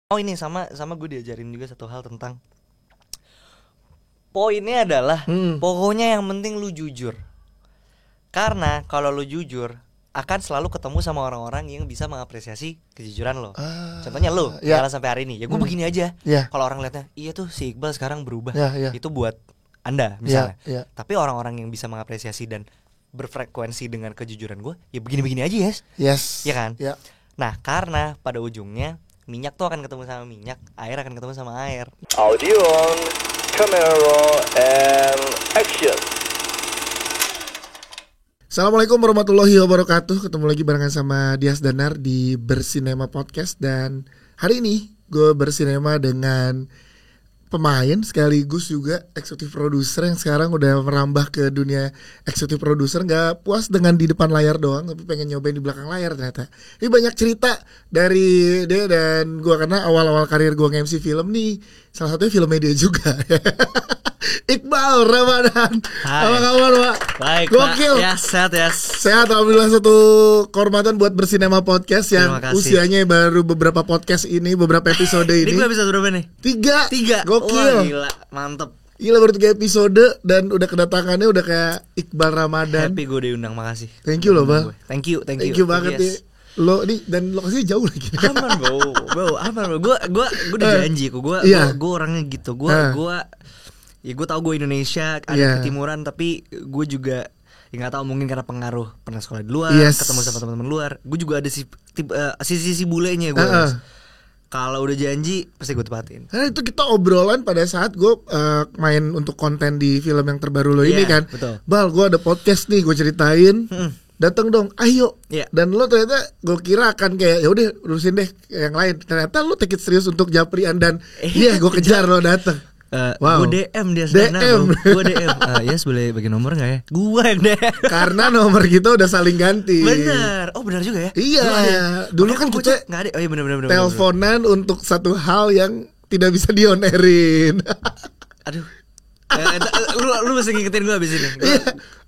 Oh ini sama gue diajarin juga satu hal tentang poinnya adalah pokoknya yang penting lu jujur. Karena kalau lu jujur akan selalu ketemu sama orang-orang yang bisa mengapresiasi kejujuran lo. Contohnya lo, jalan sampai hari ini. Ya gue begini aja. Kalau orang lihatnya, iya tuh si Iqbal sekarang berubah. Itu buat Anda misalnya. Tapi orang-orang yang bisa mengapresiasi dan berfrekuensi dengan kejujuran gue, ya begini-begini aja Yes. Ya kan? Nah karena pada ujungnya minyak tuh akan ketemu sama minyak, air akan ketemu sama air. Audio on, camera and action. Assalamualaikum warahmatullahi wabarakatuh. Ketemu lagi barengan sama Dias Danar di Bersinema Podcast. Dan hari ini gue bersinema dengan pemain sekaligus juga eksekutif produser yang sekarang udah merambah ke dunia eksekutif produser. Gak puas dengan di depan layar doang, tapi pengen nyobain di belakang layar ternyata. Ini banyak cerita dari dia dan gue, karena awal-awal karir gue nge-MC film nih, salah satunya film media juga. Iqbal Ramadan. Apa kabar Pak? Baik Gokil. Pak, ya sehat ya. Sehat, alhamdulillah. Satu kehormatan buat Bersinema Podcast yang usianya baru beberapa podcast ini, beberapa episode ini. Ini gue episode berapa nih? Tiga. Gokil. Wah gila, mantep. Gila, baru 3 episode dan udah kedatangannya udah kayak Iqbal Ramadan. Happy gue diundang, makasih. Thank you loh Bang. Thank you banget nih. Lo nih, dan lokasinya jauh lagi. Aman bro. Gue udah janji gue orangnya gitu. Gue tau gue Indonesia ada ketimuran, tapi gue juga nggak tahu, mungkin karena pengaruh pernah sekolah di luar, ketemu sama teman-teman luar. Gue juga ada sisi bulenya gue. Kalau udah janji pasti gue tepatin. Karena itu kita obrolan pada saat gue main untuk konten di film yang terbaru lo ini kan. Betul. Bal, gue ada podcast nih, gue ceritain. Datang dong, ayo. Dan lo ternyata gue kira akan kayak ya udah urusin deh yang lain. Ternyata lo take it serius untuk Japrian dan gue kejar lo datang. Wow. Gue DM dia sekarang. Gue DM. Yes, boleh bagi nomor nggak ya? Gue yang DM. Karena nomor kita udah saling ganti. Bener. Oh benar juga ya. Iya. Dulu kan kita nggak ada. Oh iya benar. Teleponan untuk satu hal yang tidak bisa dionerin. Aduh. Lu mesti ngikutin gue abis ini.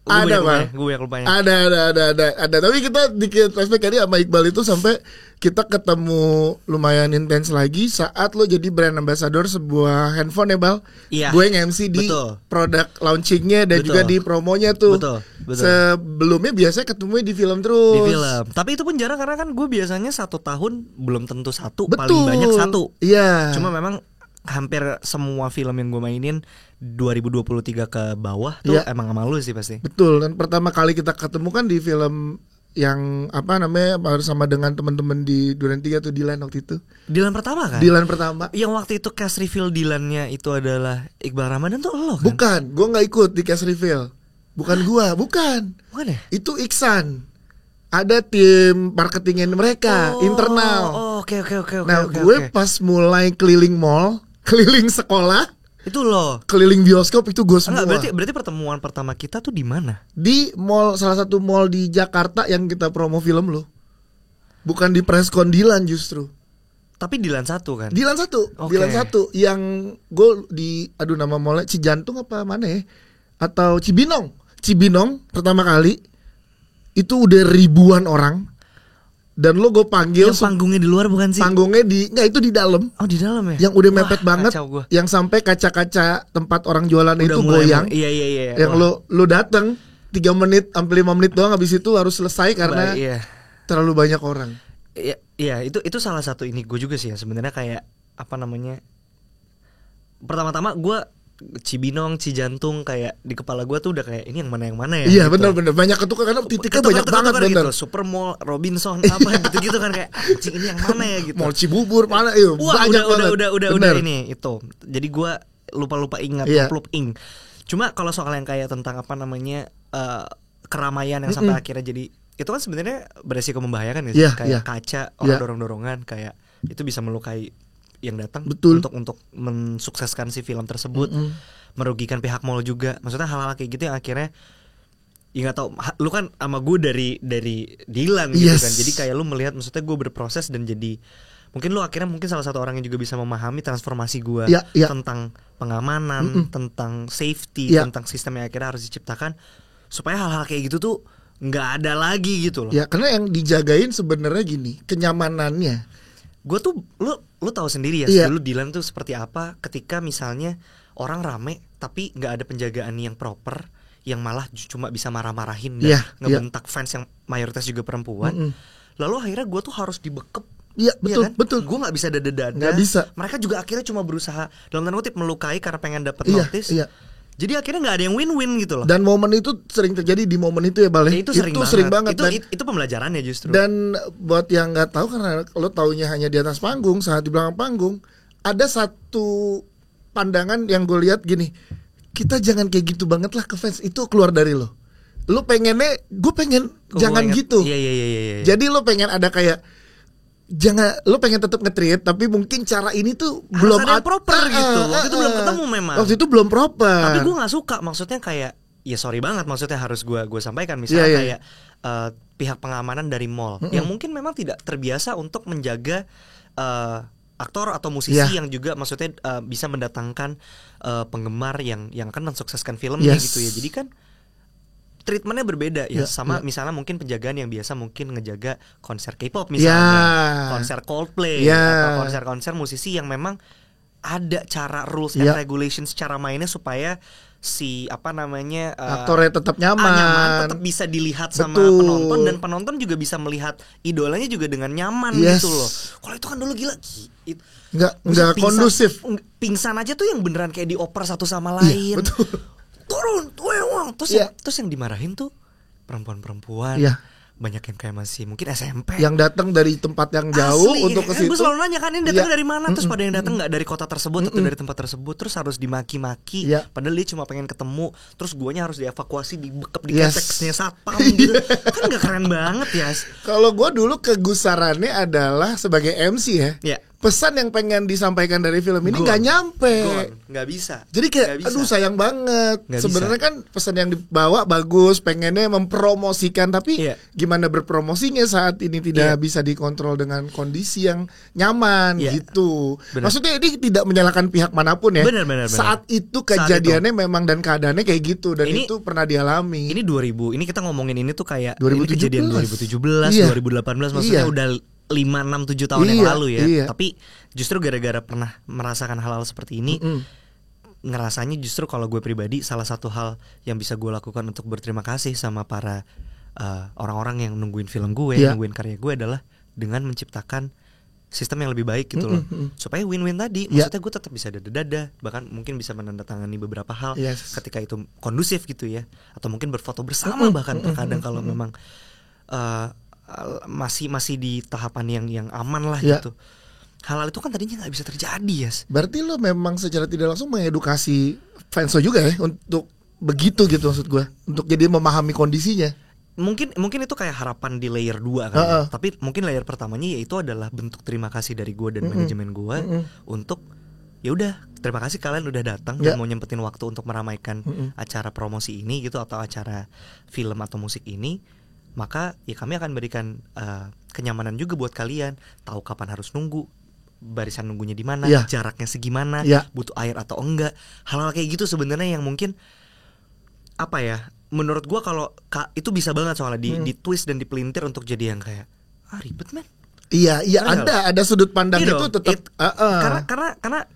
Ada Bang. Gue yang lupanya. Ada. Tapi kita dikit flashback tadi sama Iqbal itu sampai kita ketemu lumayan intens lagi saat lo jadi brand ambassador sebuah handphone ya Bal. Iya. Gue nge-MC di produk launchingnya dan juga di promonya tuh. Betul. Sebelumnya biasanya ketemu di film terus. Di film. Tapi itu pun jarang karena kan gue biasanya 1 tahun belum tentu satu. Paling banyak 1. Iya. Cuma memang hampir semua film yang gue mainin 2023 ke bawah tuh emang sama lu sih pasti. Betul. Dan pertama kali kita ketemu kan di film yang apa namanya bersama dengan teman-teman di Duren 3 tuh, Dilan waktu itu. Dilan pertama kan? Dilan pertama. Yang waktu itu cast reveal Dilannya itu adalah Iqbal Ramadan tuh lo kan? Bukan, gue nggak ikut di cast reveal. Bukan bukan ya? Itu Iksan. Ada tim marketingnya mereka, internal. Oke. Nah, gue pas mulai keliling mall, keliling sekolah, itu lo keliling bioskop, itu gue semua. Berarti pertemuan pertama kita tuh di mana? Di mall, salah satu mall di Jakarta yang kita promo film lo. Bukan di Preskon Dilan justru. Tapi Dilan 1 kan? Dilan 1. Okay. Dilan 1 yang gue di nama mallnya Cijantung apa mana ya? Atau Cibinong pertama kali. Itu udah ribuan orang. Dan lo gue panggil. Yang panggungnya di luar bukan sih? Panggungnya itu di dalam. Oh di dalam ya? Yang udah mepet banget. Yang sampai kaca-kaca tempat orang jualan udah itu goyang. Iya. Yang lo datang 3 menit sampai 5 menit doang, habis itu harus selesai karena terlalu banyak orang. Iya, itu salah satu ini gue juga sih ya sebenarnya, kayak apa namanya? Pertama-tama gue Cibinong, Cijantung, kayak di kepala gue tuh udah kayak ini yang mana ya? Iya gitu. benar banyak ketukar karena titiknya banyak banget bener. Gitu. Supermall, Robinson, apa gitu kan kayak anjing ini yang mana ya gitu. Mall Cibubur mana? Banyak banget. Udah ini itu. Jadi gue lupa ingat ing. Cuma kalau soal yang kayak tentang apa namanya keramaian yang sampai akhirnya jadi itu kan sebenarnya beresiko membahayakan ya, kayak kaca orang dorong-dorongan, kayak itu bisa melukai yang datang. Untuk mensukseskan si film tersebut, merugikan pihak mall juga. Maksudnya hal-hal kayak gitu yang akhirnya ya nggak tahu, lu kan sama gue dari Dilan gitu kan, jadi kayak lu melihat, maksudnya gue berproses dan jadi mungkin lu akhirnya salah satu orang yang juga bisa memahami transformasi gue tentang pengamanan, tentang safety, tentang sistem yang akhirnya harus diciptakan supaya hal-hal kayak gitu tuh nggak ada lagi gitu loh. Ya karena yang dijagain sebenarnya gini, kenyamanannya. gue tuh lu tahu sendiri ya, dulu Dylan tuh seperti apa ketika misalnya orang rame tapi nggak ada penjagaan yang proper, yang malah cuma bisa marah-marahin dan ngebentak fans yang mayoritas juga perempuan. Lalu akhirnya gue tuh harus dibekep. Iya betul, kan? betul. Gue nggak bisa dada-dada. Nggak bisa. Mereka juga akhirnya cuma berusaha dalam tanda kutip melukai karena pengen dapet notice. Jadi akhirnya nggak ada yang win-win gitu loh. Dan momen itu sering terjadi di momen itu ya Bal. Itu sering banget. Itu pembelajarannya justru. Dan buat yang nggak tahu, karena lo taunya hanya di atas panggung, saat di belakang panggung ada satu pandangan yang gue lihat gini, kita jangan kayak gitu banget lah ke fans. Itu keluar dari lo. Lo pengennya, gue pengen jangan gitu. Iya. Jadi lo pengen ada kayak, jangan, lo pengen tetap nge-treat tapi mungkin cara ini tuh belum proper gitu. Waktu itu belum ketemu memang. Waktu itu belum proper. Tapi gue nggak suka, maksudnya kayak, ya sorry banget, maksudnya harus gue sampaikan misalnya kayak pihak pengamanan dari mall yang mungkin memang tidak terbiasa untuk menjaga aktor atau musisi yang juga maksudnya bisa mendatangkan penggemar yang akan mensukseskan filmnya gitu ya. Jadi kan treatmentnya berbeda ya, sama misalnya mungkin penjagaan yang biasa mungkin ngejaga konser K-pop misalnya, konser Coldplay atau konser-konser musisi yang memang ada cara rules and regulations cara mainnya supaya si aktornya tetap nyaman, tetap bisa dilihat sama penonton, dan penonton juga bisa melihat idolanya juga dengan nyaman gitu loh. Kalau itu kan dulu gila, nggak kondusif. Pingsan aja tuh yang beneran kayak dioper satu sama lain. Turun, terus yang dimarahin tuh perempuan-perempuan. Banyak yang kayak masih mungkin SMP yang datang dari tempat yang jauh untuk ke situ. Gue selalu nanya kan, ini datang dari mana? Terus pada yang datang nggak dari kota tersebut atau dari tempat tersebut, terus harus dimaki-maki. Padahal dia cuma pengen ketemu. Terus guanya harus dievakuasi, dibekep di keteknya satpam gitu. Kan nggak keren banget ya. Kalau gue dulu kegusarannya adalah sebagai MC ya. Pesan yang pengen disampaikan dari film ini nggak nyampe, nggak bisa. Jadi kayak, aduh sayang banget. Sebenarnya kan pesan yang dibawa bagus, pengennya mempromosikan, tapi gimana berpromosinya saat ini tidak bisa dikontrol dengan kondisi yang nyaman gitu. Bener. Maksudnya ini tidak menyalahkan pihak manapun ya. Bener. Saat itu kejadiannya memang dan keadaannya kayak gitu, dan ini, itu pernah dialami. Ini 2000, ini kita ngomongin ini tuh kayak 2017. Ini kejadian 2017, 2018, maksudnya udah 5, 6, 7 tahun yang lalu ya. Tapi justru gara-gara pernah merasakan hal-hal seperti ini, ngerasanya justru kalau gue pribadi, salah satu hal yang bisa gue lakukan untuk berterima kasih sama para orang-orang yang nungguin film gue, nungguin karya gue, adalah dengan menciptakan sistem yang lebih baik gitu loh. Supaya win-win tadi, maksudnya gue tetap bisa dada-dada, bahkan mungkin bisa menandatangani beberapa hal ketika itu kondusif gitu ya. Atau mungkin berfoto bersama bahkan terkadang kalau memang masih di tahapan yang aman lah gitu. Hal-hal itu kan tadinya nggak bisa terjadi ya. Berarti lo memang secara tidak langsung mengedukasi fans lo juga ya untuk begitu gitu, maksud gue, untuk jadi memahami kondisinya. Mungkin itu kayak harapan di layer 2 kan. Tapi mungkin layer pertamanya yaitu adalah bentuk terima kasih dari gue dan manajemen gue untuk ya udah, terima kasih kalian udah datang dan mau nyempetin waktu untuk meramaikan acara promosi ini gitu, atau acara film atau musik ini. Maka ya kami akan berikan kenyamanan juga buat kalian, tahu kapan harus nunggu, barisan nunggunya di mana, jaraknya segimana, butuh air atau enggak. Hal-hal kayak gitu sebenarnya yang mungkin apa ya, menurut gua kalau itu bisa banget soalnya di twist dan dipelintir untuk jadi yang kayak ribet men. Iya ada sudut pandang itu tetap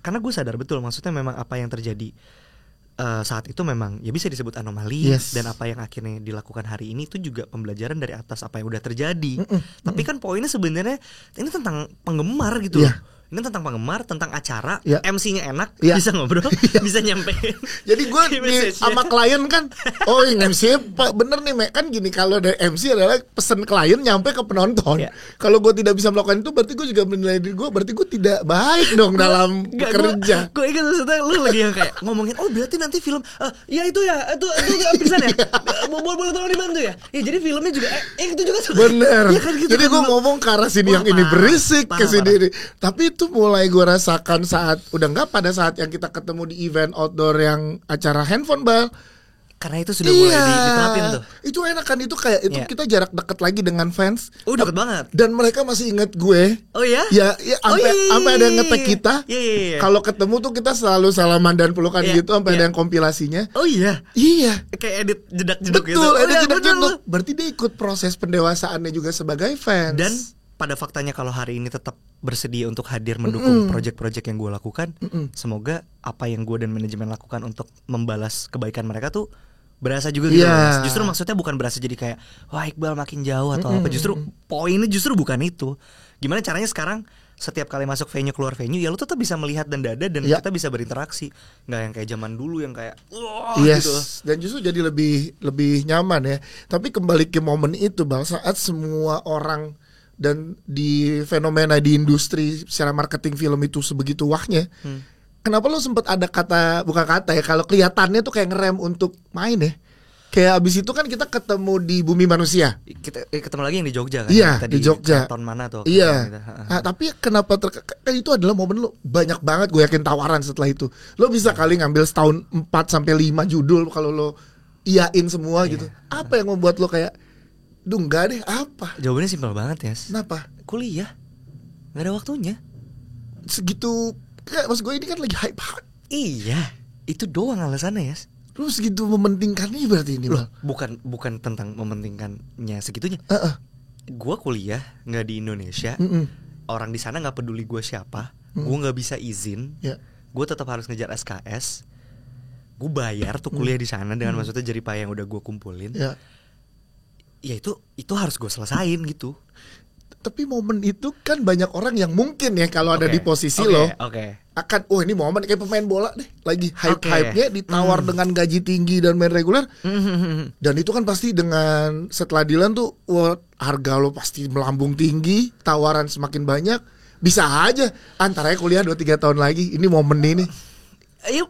karena gue sadar betul, maksudnya memang apa yang terjadi saat itu memang ya bisa disebut anomali, dan apa yang akhirnya dilakukan hari ini itu juga pembelajaran dari atas apa yang udah terjadi. Tapi kan poinnya sebenarnya ini tentang penggemar gitu loh. Ini tentang penggemar, tentang acara, MC-nya enak, bisa ngobrol, bisa nyampein. Jadi gue sama klien kan, oh yang MC Pak bener nih, kan gini, kalau dari MC adalah pesan klien nyampe ke penonton. Kalau gue tidak bisa melakukan itu, berarti gue juga menilai diri gue, berarti gue tidak baik dong dalam bekerja. Gue ingat maksudnya lu lagi yang kayak ngomongin, oh berarti nanti film, ya itu bisa ya, boleh tolong dibantu ya. Ya jadi filmnya juga, itu juga bener. Ya, kan gitu, jadi gue ngomong ke arah sini, yang ini berisik ke sini. Tapi itu mulai gue rasakan saat pada saat yang kita ketemu di event outdoor yang acara handphone Bal. Karena itu sudah mulai diterapin tuh. Itu enak kan, itu kayak itu kita jarak dekat lagi dengan fans. Deket banget. Dan mereka masih ingat gue. Oh ya? Ya sampai ada yang nge-tag kita. Kalau ketemu tuh kita selalu salaman dan pelukan gitu, sampai ada yang kompilasinya. Oh iya. Iya. Kayak edit jedak-jeduk gitu. Betul, edit jedak-jeduk. Berarti dia ikut proses pendewasaannya juga sebagai fans. Dan pada faktanya kalau hari ini tetap bersedia untuk hadir mendukung project-project yang gue lakukan, semoga apa yang gue dan manajemen lakukan untuk membalas kebaikan mereka tuh berasa juga gitu. Justru maksudnya bukan berasa jadi kayak wah Iqbal makin jauh atau apa. Justru poinnya justru bukan itu. Gimana caranya sekarang setiap kali masuk venue keluar venue ya lu tetap bisa melihat dan dada dan kita bisa berinteraksi, nggak yang kayak zaman dulu yang kayak gitu. Dan justru jadi lebih nyaman ya. Tapi kembali ke momen itu Bang, saat semua orang dan di fenomena di industri secara marketing film itu sebegitu wahnya, kenapa lo sempat ada bukan kata ya, kalau kelihatannya tuh kayak ngerem untuk main ya. Kayak abis itu kan kita ketemu di Bumi Manusia. Kita ketemu lagi yang di Jogja kan? Iya, di Jogja. Tahun mana tuh? Iya. Nah, tapi kenapa kan itu adalah momen lo banyak banget, gue yakin tawaran setelah itu. Lo bisa kali ngambil setahun 4-5 judul kalau lo iyain semua gitu. Apa yang membuat lo kayak enggak deh, apa? Jawabannya simpel banget ya. Kenapa? Kuliah. Gak ada waktunya. Segitu, kayak maksud gue ini kan lagi hype banget. Iya, itu doang alasannya ya. Lu segitu mementingkannya berarti ini loh, bukan tentang mementingkannya segitunya. Gue kuliah nggak di Indonesia, orang di sana nggak peduli gue siapa, gue nggak bisa izin, gue tetap harus ngejar SKS, gue bayar tuh kuliah di sana dengan maksudnya jeripaya yang udah gue kumpulin, ya itu harus gue selesain gitu. Tapi momen itu kan banyak orang yang mungkin ya kalau ada di posisi lo akan ini momen kayak pemain bola deh, lagi hype-hype-nya ditawar dengan gaji tinggi dan main reguler. Dan itu kan pasti dengan setelah Dilan tuh harga lo pasti melambung tinggi, tawaran semakin banyak. Bisa aja antaranya kuliah 2-3 tahun lagi, ini momen ini.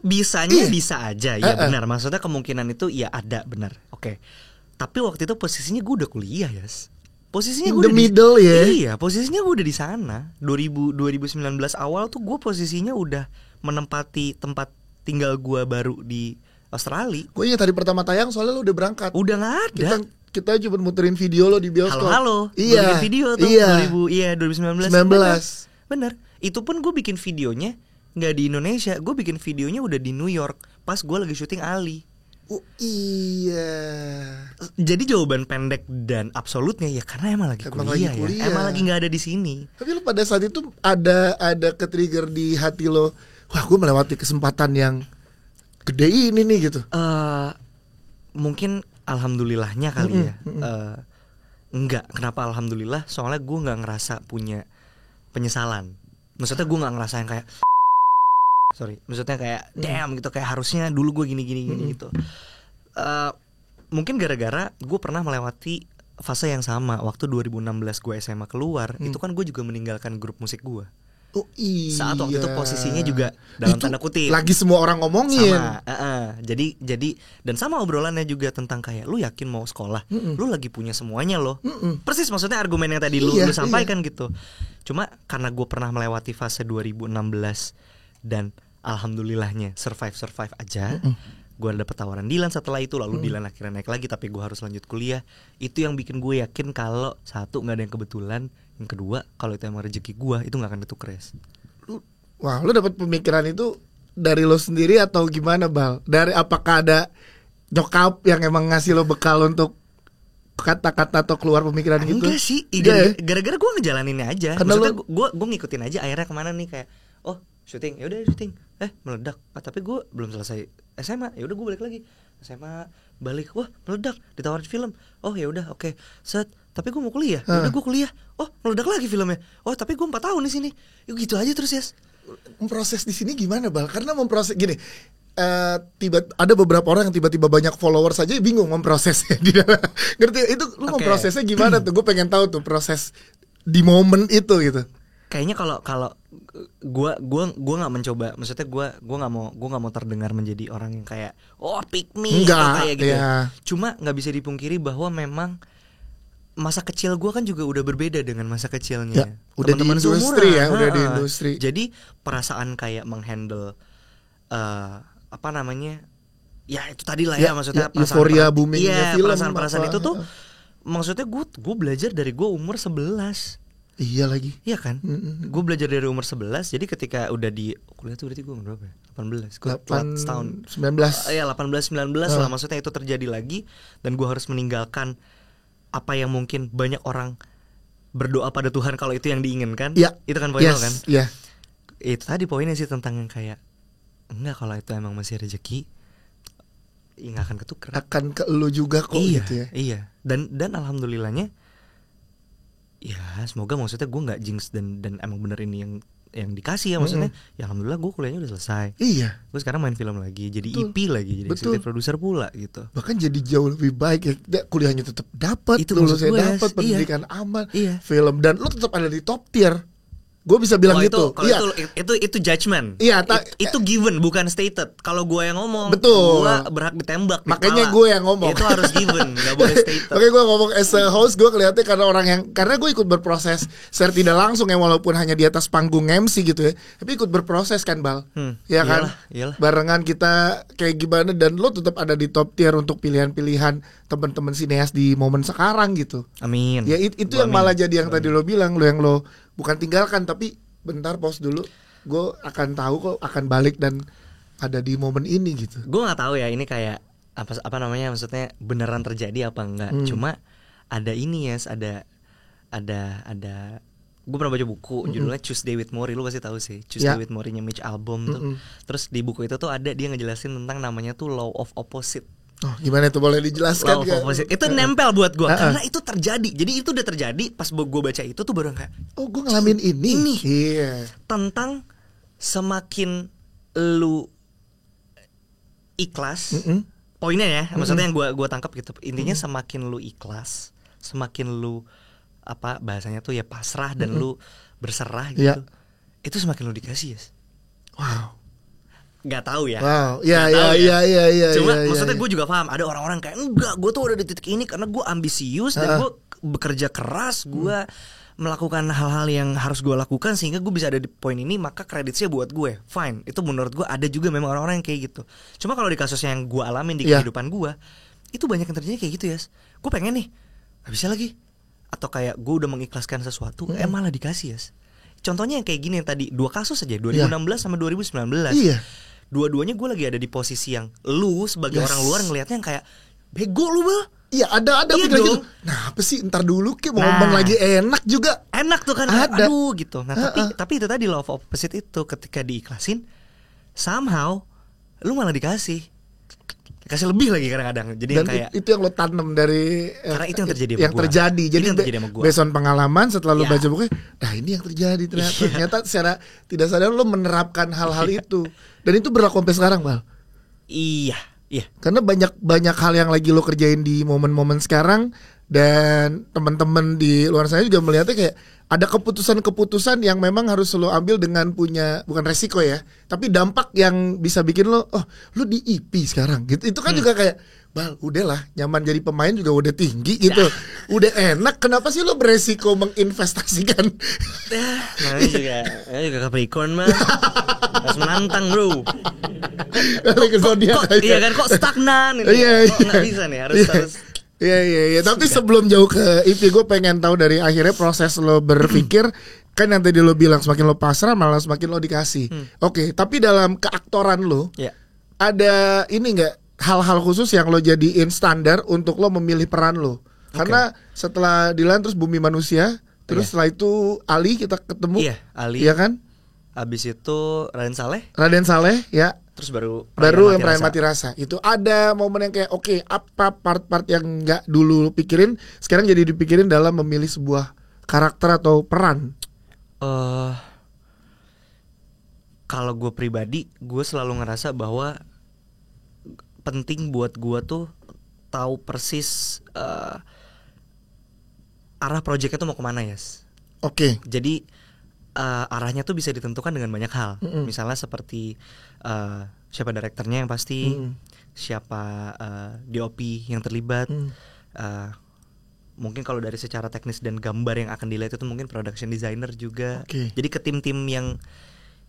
Bisanya bisa aja ya benar. Maksudnya kemungkinan itu ya ada benar. Tapi waktu itu posisinya gue udah kuliah ya. Posisinya gue middle ya. Iya, posisinya gue udah di sana. 2019 awal tuh gue posisinya udah menempati tempat tinggal gue baru di Australia. Gue ingat tadi pertama tayang soalnya lo udah berangkat. Udah nggak ada. Kita cuma muterin video lo di bioskop. Halo. Iya. Bikin video tuh 2019. Bener. Itu pun gue bikin videonya nggak di Indonesia. Gue bikin videonya udah di New York. Pas gue lagi syuting Ali. Oh iya. Jadi jawaban pendek dan absolutnya ya karena emang lagi kuliah ya. Emang lagi nggak ada di sini. Tapi lo pada saat itu ada ke-trigger di hati lo, wah gue melewati kesempatan yang gede ini nih gitu. Mungkin alhamdulillahnya kali ya. Enggak, kenapa alhamdulillah? Soalnya gue nggak ngerasa punya penyesalan. Maksudnya gue nggak ngerasa yang kayak maksudnya kayak damn gitu, kayak harusnya dulu gue gini gitu. Mungkin gara-gara gue pernah melewati fase yang sama waktu 2016 gue SMA keluar. Itu kan gue juga meninggalkan grup musik gue. Oh iya. Saat waktu itu posisinya juga dalam tanda kutip lagi semua orang ngomongin. Sama, jadi dan sama obrolannya juga tentang kayak lu yakin mau sekolah, lu lagi punya semuanya loh. Persis maksudnya argumen yang tadi lu sampaikan gitu. Cuma karena gue pernah melewati fase 2016 dan alhamdulillahnya survive aja. Gue dapet tawaran Dilan setelah itu, lalu Dilan akhirnya naik lagi, tapi gue harus lanjut kuliah. Itu yang bikin gue yakin kalau satu nggak ada yang kebetulan, yang kedua kalau itu emang rezeki gue itu nggak akan ditukres. Wah, lu dapet pemikiran itu dari lo sendiri atau gimana Bal? Dari apakah ada nyokap yang emang ngasih lo bekal untuk kata-kata atau keluar pemikiran gitu? Enggak sih, gara-gara gue ngejalaninnya aja. Maksudnya gue ngikutin aja. Akhirnya kemana nih kayak syuting, ya udah syuting, meledak. Tapi gue belum selesai SMA, ya udah gue balik lagi SMA, balik, wah meledak, ditawarin film, ya udah oke. Set, tapi gue mau kuliah, ya udah gue kuliah, meledak lagi filmnya, tapi gue 4 tahun di sini, gitu aja terus ya. Memproses di sini gimana Bal? Karena memproses gini, ada beberapa orang yang tiba-tiba banyak followers saja bingung memprosesnya. Ngerti? Itu lu memprosesnya gimana tuh? Gue pengen tahu tuh proses di momen itu gitu. Kayaknya kalau gue nggak mencoba, maksudnya gue nggak mau terdengar menjadi orang yang kayak pick me atau kayak gitu. Cuma nggak bisa dipungkiri bahwa memang masa kecil gue kan juga udah berbeda dengan masa kecilnya teman-teman industri ya, udah di industri. Jadi perasaan kayak menghandle apa namanya ya itu tadi lah ya maksudnya euforia boomingnya film, perasaan itu tuh maksudnya gue belajar dari gue umur 11. Iya lagi. Iya kan? Gue belajar dari umur 11. Jadi ketika udah di kuliah tuh berarti gue umur berapa ya? 18. Gue telat setahun. 19. Iya 18-19 lah. Maksudnya itu terjadi lagi. Dan gue harus meninggalkan apa yang mungkin banyak orang berdoa pada Tuhan kalau itu yang diinginkan. Iya. Itu kan poin lo kan. Iya. Itu tadi poinnya sih tentang yang kayak enggak, kalau itu emang masih rezeki ya nggak akan ketuker, akan ke lu juga kok iya, gitu ya. Iya. Dan alhamdulillahnya ya semoga maksudnya gue nggak jinx dan emang bener ini yang dikasih ya maksudnya. Ya alhamdulillah gue kuliahnya udah selesai. Iya. Gue sekarang main film lagi, jadi Betul. EP lagi, jadi executive producer pula gitu. Bahkan jadi jauh lebih baik ya, kuliahnya tetap dapat, Itu lulusnya maksud gue, dapat, iya. pendidikan aman, Iya. film, dan lu tetap ada di top tier. Gue bisa bilang gitu. Kalau Iya. itu judgment. Iya, Itu given, bukan stated. Kalau gue yang ngomong, Betul. gue berhak ditembak. Makanya di kepala. gue yang ngomong. Itu harus given, nggak boleh stated. Oke, gue ngomong as a host, gue kelihatannya karena gue ikut berproses secara tidak langsung ya, walaupun hanya di atas panggung MC gitu ya, tapi ikut berproses kan, Bal. Ya kan? Iyalah. Barengan kita kayak gimana, dan lo tetap ada di top tier untuk pilihan-pilihan teman-teman sineas di momen sekarang gitu. Amin. Ya itu yang malah jadi yang tadi lo bilang, lo yang lo bukan tinggalkan, tapi bentar pause dulu, gue akan tahu kok akan balik dan ada di momen ini gitu. Gue nggak tahu ya ini kayak apa namanya, maksudnya beneran terjadi apa enggak. Cuma ada ini ya, ada gue pernah baca buku judulnya Tuesday with Morrie, lu pasti tahu sih Tuesday with Morrie-nya Mitch Albom tuh. Terus di buku itu tuh ada dia ngejelasin tentang namanya tuh law of opposite. Oh, gimana tuh, boleh dijelaskan? Law of opposite itu nempel buat gue karena itu terjadi. Jadi itu udah terjadi pas gue baca itu tuh baru kayak, oh, gue ngalamin ini. Iya. Tentang semakin lu ikhlas, poinnya ya, maksudnya yang gue tangkap gitu. Intinya semakin lu ikhlas, semakin lu apa bahasanya tuh ya pasrah dan lu berserah gitu. Itu semakin lu dikasih, yes. Wow. Gak tahu ya. Wow. Iya. Cuma ya, maksudnya gue juga paham ada orang-orang kayak enggak, gue tuh udah di titik ini karena gue ambisius dan gue bekerja keras, gue melakukan hal-hal yang harus gue lakukan sehingga gue bisa ada di poin ini, maka kreditnya buat gue. Fine, itu menurut gue ada juga memang orang-orang yang kayak gitu. Cuma kalau di kasusnya yang gue alamin di kehidupan gue, itu banyak yang terjadi kayak gitu ya. Gue pengen nih, gak bisa lagi. Atau kayak gue udah mengikhlaskan sesuatu, malah dikasih ya. Contohnya yang kayak gini yang tadi, 2 kasus aja, 2016 sama 2019. Iya. Dua-duanya gue lagi ada di posisi yang lu sebagai orang luar ngelihatnya yang kayak bego lu, Bal. Iya, ada Iya gitu. dong. Nah, apa sih, ntar dulu ke momen lagi enak juga. Enak tuh kan, Ada. aduh gitu. Nah, tapi itu tadi law of opposite itu ketika diikhlasin somehow lu malah dikasih lebih lagi kadang-kadang. Jadi Dan kayak itu yang lo tanam dari karena itu yang terjadi sama yang gua. terjadi. Jadi yang terjadi sama gua. based on pengalaman setelah lo Ya. baca bukunya, nah ini yang terjadi ternyata. Ternyata secara tidak sadar lo menerapkan hal-hal itu. Dan itu berlaku sampai sekarang, Bal. Iya. Karena banyak hal yang lagi lo kerjain di momen-momen sekarang, dan teman-teman di luar sana juga melihatnya kayak ada keputusan-keputusan yang memang harus lo ambil dengan punya, bukan resiko ya, tapi dampak yang bisa bikin lo, oh, lo di EP sekarang gitu. Itu kan juga kayak, Bal, udahlah, nyaman jadi pemain juga udah tinggi gitu. Udah enak, kenapa sih lo beresiko menginvestasikan? Namanya juga Capricorn mah harus menantang, bro. Iya kan, kok stagnan ini. Kok nggak bisa nih, harus. Iya. Tapi sebelum jauh ke EP, gue pengen tahu dari akhirnya proses lo berpikir. Kan yang tadi lo bilang semakin lo pasrah malah semakin lo dikasih. Oke, tapi dalam keaktoran lo, ada ini nggak hal-hal khusus yang lo jadiin standar untuk lo memilih peran lo? Karena setelah Dilan terus Bumi Manusia, terus setelah itu Ali kita ketemu. Iya, Ali. Iya kan? Abis itu Raden Saleh, ya. Terus baru yang Perayaan Mati Rasa. Itu ada momen yang kayak oke, apa part-part yang nggak dulu pikirin sekarang jadi dipikirin dalam memilih sebuah karakter atau peran. Kalau gue pribadi, gue selalu ngerasa bahwa penting buat gue tuh tahu persis arah proyeknya tuh mau kemana, Yes. Oke. Jadi arahnya tuh bisa ditentukan dengan banyak hal. Misalnya seperti siapa direkturnya yang pasti, siapa DOP yang terlibat. Mungkin kalau dari secara teknis dan gambar yang akan dilihat itu mungkin production designer juga. Jadi ke tim-tim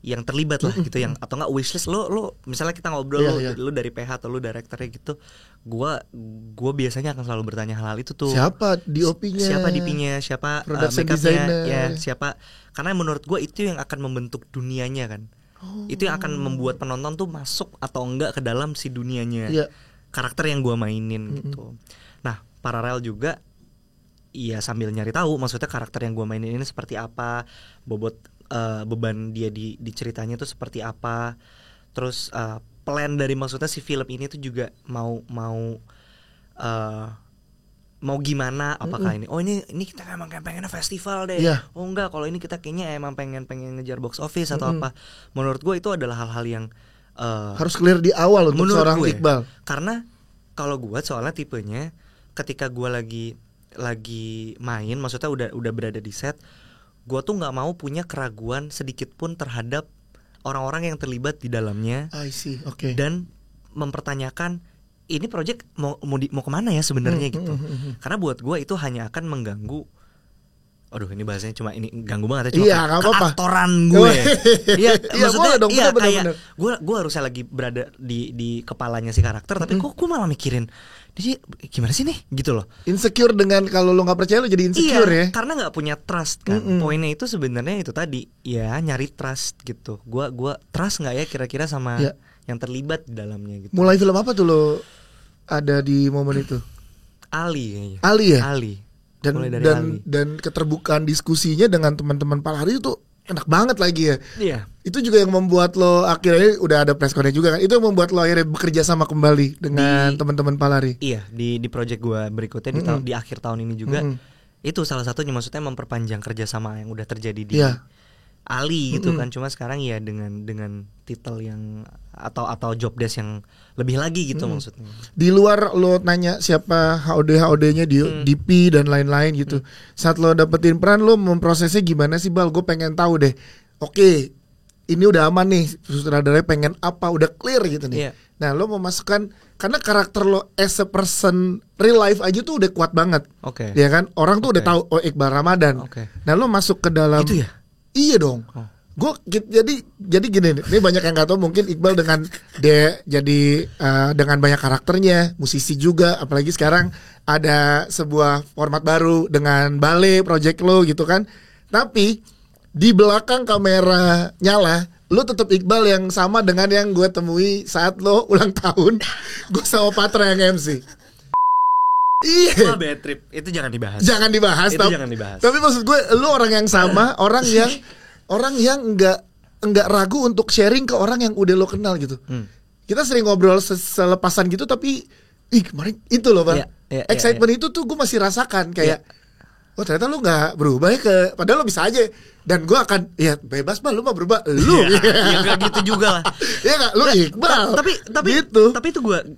yang terlibat lah gitu, yang atau enggak wishlist lo misalnya kita ngobrol lo dari PH atau lo direkturnya gitu, gua biasanya akan selalu bertanya hal itu tuh, siapa DOP-nya, siapa DP-nya, siapa make-up-nya, ya siapa, karena menurut gua itu yang akan membentuk dunianya kan. Itu yang akan membuat penonton tuh masuk atau enggak ke dalam si dunianya karakter yang gua mainin gitu. Nah, paralel juga ya sambil nyari tahu maksudnya karakter yang gue mainin ini seperti apa, bobot beban dia di ceritanya tuh seperti apa. Terus plan dari maksudnya si film ini tuh juga mau gimana, apakah ini ini kita emang pengennya festival deh, oh enggak, kalau ini kita kayaknya emang pengen ngejar box office atau apa. Menurut gue itu adalah hal-hal yang harus clear di awal untuk seorang Iqbal. Karena kalau gue soalnya tipenya ketika gue lagi main, maksudnya udah berada di set, gue tuh nggak mau punya keraguan sedikit pun terhadap orang-orang yang terlibat di dalamnya. I see, okay. Dan mempertanyakan ini project mau kemana ya sebenarnya gitu. Karena buat gue itu hanya akan mengganggu. Aduh, ini bahasanya cuma ini ganggu banget ya, cuma keaktoran gue. Iya, maksudnya dong, iya kayak gue harusnya lagi berada di kepalanya si karakter, tapi kok gue malah mikirin dia gimana sih nih gitu loh. Insecure dengan kalau lo nggak percaya lo jadi insecure ya. Karena nggak punya trust kan. Poinnya itu sebenarnya itu tadi ya, nyari trust gitu. Gue trust nggak ya kira-kira sama yang terlibat di dalamnya gitu. Mulai film apa tuh lo ada di momen itu? Ali kayaknya. Ali ya? Ali. Dan keterbukaan diskusinya dengan teman-teman Palari itu enak banget lagi ya. Iya. Itu juga yang membuat lo akhirnya udah ada press connya juga kan. Itu yang membuat lo akhirnya bekerja sama kembali dengan teman-teman Palari. Iya, di project gue berikutnya di akhir tahun ini juga. Itu salah satunya, maksudnya memperpanjang kerjasama yang udah terjadi di Ali gitu kan. Cuma sekarang ya dengan titel yang atau job desk yang lebih lagi gitu maksudnya. Di luar lo nanya siapa HOD-nya di DP dan lain-lain gitu. Saat lo dapetin peran, lo memprosesnya gimana sih, Bal? Gue pengen tahu deh. Oke, ini udah aman nih, sutradaranya pengen apa, udah clear gitu nih. Nah, lo memasukkan, karena karakter lo as a person real life aja tuh udah kuat banget. Ya kan? Orang tuh udah tahu Iqbal Ramadan. Nah, lo masuk ke dalam. Itu ya? Iya dong. Gue jadi gini nih, ini banyak yang nggak tahu mungkin Iqbal dengan dia jadi dengan banyak karakternya, musisi juga, apalagi sekarang ada sebuah format baru dengan Bale project lo gitu kan. Tapi di belakang kamera nyala, lo tetap Iqbal yang sama dengan yang gue temui saat lo ulang tahun. Gue sama Patra yang MC. Iya. Bad trip itu jangan dibahas. Jangan dibahas. Tapi maksud gue, lu orang yang sama, orang yang enggak ragu untuk sharing ke orang yang udah lo kenal gitu. Kita sering ngobrol selepasan gitu, tapi kemarin itu loh, Bang. Excitement itu tuh gue masih rasakan kayak oh ternyata lu nggak berubah ya, padahal lo bisa aja. Dan gue akan bebas, Bang, lu mah berubah lu. Ya nggak gitu juga lah. Ya nggak, lu Iqbal. Tapi gitu.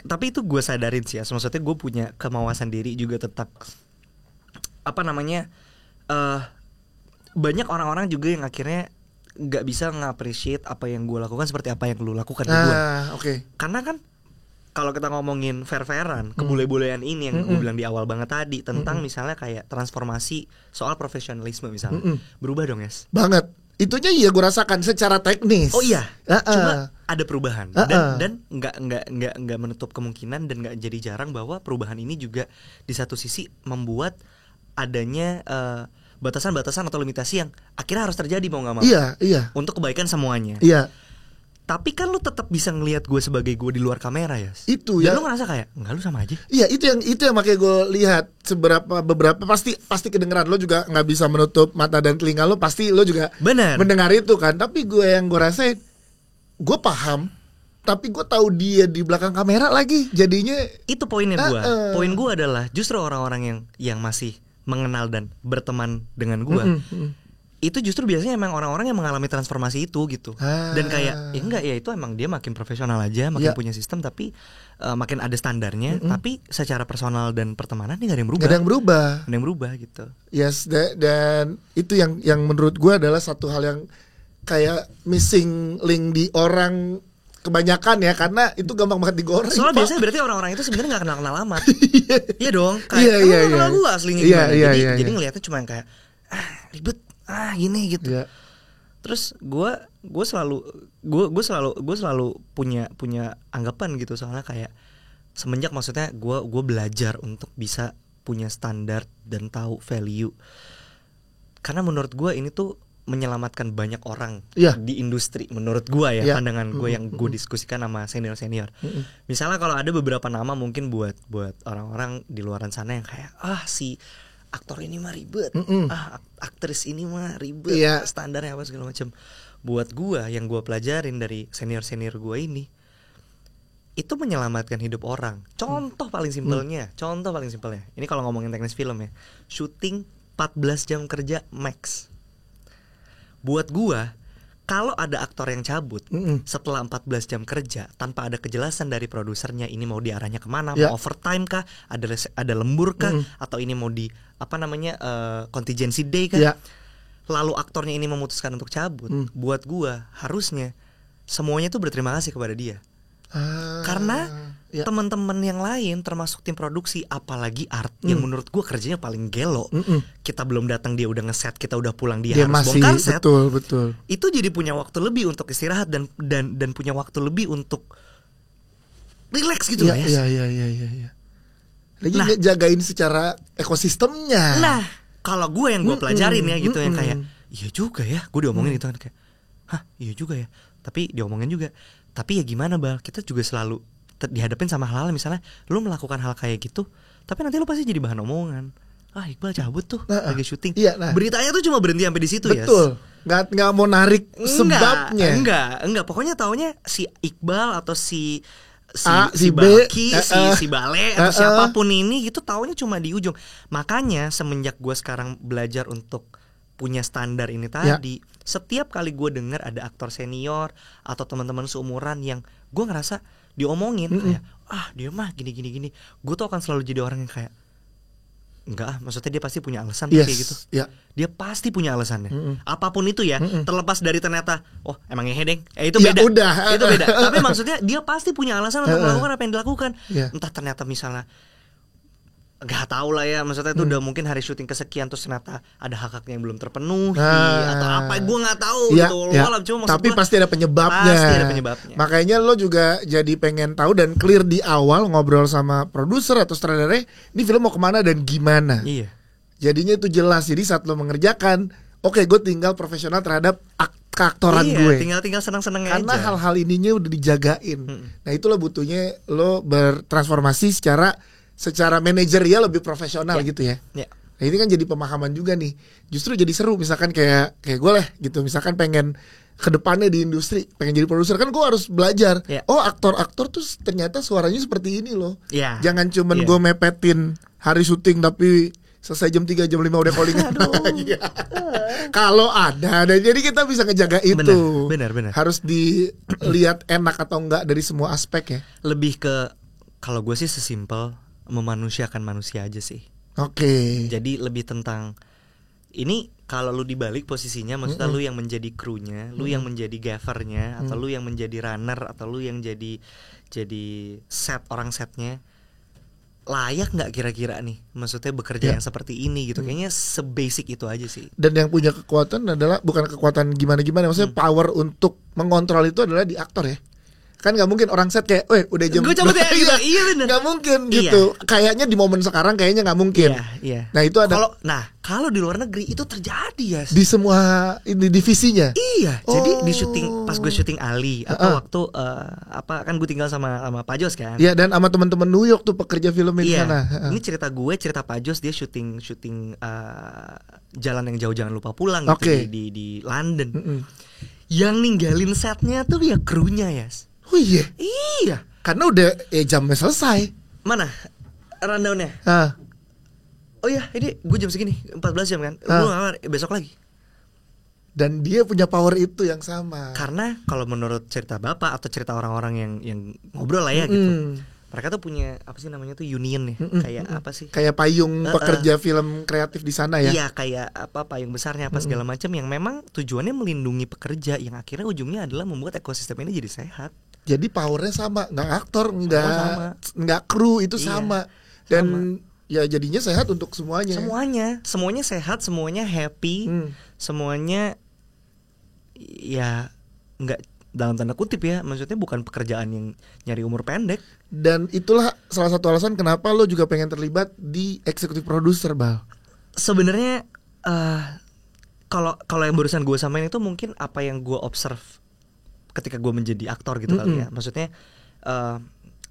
Tapi itu gue sadarin sih ya. Maksudnya gue punya kemauan diri juga tetap banyak orang-orang juga yang akhirnya nggak bisa nge-appreciate apa yang gue lakukan seperti apa yang lu lakukan ke gue. Karena kan kalau kita ngomongin fair-fairan, kebule-bulean ini yang gue bilang di awal banget tadi tentang misalnya kayak transformasi soal profesionalisme misalnya, berubah dong, Yes? Banget. Itunya iya gue rasakan secara teknis. Oh iya. Cuma ada perubahan dan nggak menutup kemungkinan dan nggak jadi jarang bahwa perubahan ini juga di satu sisi membuat adanya batasan-batasan atau limitasi yang akhirnya harus terjadi mau nggak mau. Iya. Untuk kebaikan semuanya. Iya. Tapi kan lu tetap bisa ngelihat gue sebagai gue di luar kamera, ya. Itu ya. Dan lu ngerasa kayak enggak, lu sama aja. Iya, itu yang makanya gue lihat beberapa pasti kedengeran. Lo juga nggak bisa menutup mata dan telinga lo, pasti lo juga mendengar itu kan. Tapi gue rasain, gue paham. Tapi gue tahu dia di belakang kamera lagi. Jadinya itu poinnya gue. Poin gue adalah justru orang-orang yang masih mengenal dan berteman dengan gue. Itu justru biasanya emang orang-orang yang mengalami transformasi itu gitu. Dan kayak enggak ya, itu emang dia makin profesional aja, makin punya sistem, tapi makin ada standarnya. Tapi secara personal dan pertemanan dia gak ada yang berubah. Gak ada yang berubah gitu. Yes, dan itu yang menurut gue adalah satu hal yang kayak missing link di orang kebanyakan ya, karena itu gampang banget digoreng. Soalnya biasanya berarti orang-orang itu sebenarnya nggak kenal amat. Iya dong. Kayak nggak kenal gue aslinya gimana. Jadi ngelihatnya cuma yang kayak ribet. Gini gitu. Terus gue selalu punya anggapan gitu, soalnya kayak semenjak maksudnya gue belajar untuk bisa punya standar dan tahu value. Karena menurut gue ini tuh menyelamatkan banyak orang di industri menurut gue ya, pandangan gue yang gue diskusikan sama senior. Misalnya kalau ada beberapa nama mungkin buat orang-orang di luaran sana yang kayak si aktor ini mah ribet, aktris ini mah ribet, standarnya apa segala macam. Buat gue yang gue pelajarin dari senior gue ini, itu menyelamatkan hidup orang. Contoh paling simpelnya, ini kalau ngomongin teknis film ya, syuting 14 jam kerja max. Buat gua, kalau ada aktor yang cabut setelah 14 jam kerja tanpa ada kejelasan dari produsernya, ini mau diarahnya kemana, mau overtime kah, ada lembur kah, atau ini mau di contingency day kah, lalu aktornya ini memutuskan untuk cabut, buat gua harusnya semuanya tuh berterima kasih kepada dia. Karena teman-teman yang lain termasuk tim produksi, apalagi art yang menurut gue kerjanya paling gelo, kita belum datang dia udah ngeset, kita udah pulang dia harus masih bongkar set. Betul. Itu jadi punya waktu lebih untuk istirahat dan punya waktu lebih untuk relax gitu ya. Iya. Lagi jagain secara ekosistemnya. Nah, kalau gue yang gue pelajarin ya gitu, yang kayak iya juga ya, gue diomongin gitu kan, kayak hah iya juga ya, tapi diomongin juga. Tapi ya gimana Bal, kita juga selalu dihadapin sama hal-hal, misalnya lu melakukan hal kayak gitu, tapi nanti lu pasti jadi bahan omongan. Iqbal cabut tuh lagi syuting. Beritanya tuh cuma berhenti sampai di situ ya. Betul. Nggak mau narik sebabnya. Enggak. Pokoknya taunya si Iqbal atau si B, si Bale atau siapapun ini gitu, taunya cuma di ujung. Makanya semenjak gue sekarang belajar untuk punya standar ini tadi, setiap kali gue dengar ada aktor senior atau teman-teman seumuran yang gue ngerasa diomongin kayak dia mah gini, gue tuh akan selalu jadi orang yang kayak enggak, maksudnya dia pasti punya alasan kayak gitu. Dia pasti punya alasannya. Apapun itu ya, terlepas dari ternyata emang ngehe deng, itu beda. Itu beda. Tapi maksudnya dia pasti punya alasan untuk melakukan apa yang dilakukan. Entah ternyata misalnya gak tahu lah ya, maksudnya itu udah mungkin hari syuting kesekian terus ternyata ada hak-haknya yang belum terpenuhi atau apa, gue nggak tahu gitu. Cuma tapi pasti ada penyebabnya. Makanya lo juga jadi pengen tahu dan clear di awal ngobrol sama produser atau sutradara, ini film mau kemana dan gimana. Jadinya itu jelas. Jadi saat lo mengerjakan, oke, gue tinggal profesional terhadap keaktoran gue. Tinggal senang-senangnya aja. Karena hal-hal ininya udah dijagain. Nah itulah butuhnya lo bertransformasi secara manajerial lebih profesional gitu ya. Nah ini kan jadi pemahaman juga nih. Justru jadi seru, misalkan kayak gue lah gitu, misalkan pengen kedepannya di industri, pengen jadi produser, kan gue harus belajar. Aktor-aktor tuh ternyata suaranya seperti ini loh. Jangan cuman gue mepetin hari syuting tapi selesai jam 3 jam 5 udah calling. Kalau ada, dan jadi kita bisa ngejaga itu. Benar. Harus dilihat enak atau enggak dari semua aspek ya. Lebih ke, kalau gue sih sesimpel memanusiakan manusia aja sih. Jadi lebih tentang ini, kalau lu dibalik posisinya, maksudnya lu yang menjadi krunya, lu yang menjadi gaffernya, atau lu yang menjadi runner, atau lu yang jadi orang setnya, layak nggak kira-kira nih, maksudnya bekerja yang seperti ini gitu. Kayaknya sebasic itu aja sih. Dan yang punya kekuatan adalah bukan kekuatan gimana-gimana, maksudnya power untuk mengontrol itu adalah di aktor ya. Kan gak mungkin orang set kayak, udah jam, gue cabut ya gitu. Iya bener. Gak mungkin gitu. Kayaknya di momen sekarang kayaknya gak mungkin. Nah itu ada. Kalau di luar negeri itu terjadi ya. Di semua divisinya. Jadi di syuting, pas gue syuting Ali atau waktu kan gue tinggal sama Pak Jos kan. Dan sama teman-teman New York tuh pekerja film di sana. Ini cerita Pak Jos, dia syuting Jalan yang Jauh Jangan Lupa Pulang gitu di London. Yang ninggalin setnya tuh ya krunya ya. Oh iya. Karena udah jamnya selesai. Mana rundownnya? Oh iya, ini gue jam segini 14 jam kan. Gue besok lagi. Dan dia punya power itu yang sama. Karena kalau menurut cerita bapak atau cerita orang-orang yang ngobrol lah ya gitu, mereka tuh punya apa sih namanya tuh union ya, kayak apa sih? Kayak payung pekerja film kreatif di sana ya. Iya, kayak apa payung besarnya apa segala macam, yang memang tujuannya melindungi pekerja, yang akhirnya ujungnya adalah membuat ekosistem ini jadi sehat. Jadi powernya sama, nggak aktor, nggak kru, itu sama. Dan ya jadinya sehat untuk semuanya. Semuanya sehat, semuanya happy, semuanya ya nggak, dalam tanda kutip ya, maksudnya bukan pekerjaan yang nyari umur pendek. Dan itulah salah satu alasan kenapa lo juga pengen terlibat di executive producer, Bal. Sebenarnya kalau yang barusan gue samain itu mungkin apa yang gue observe ketika gue menjadi aktor gitu kali ya. Maksudnya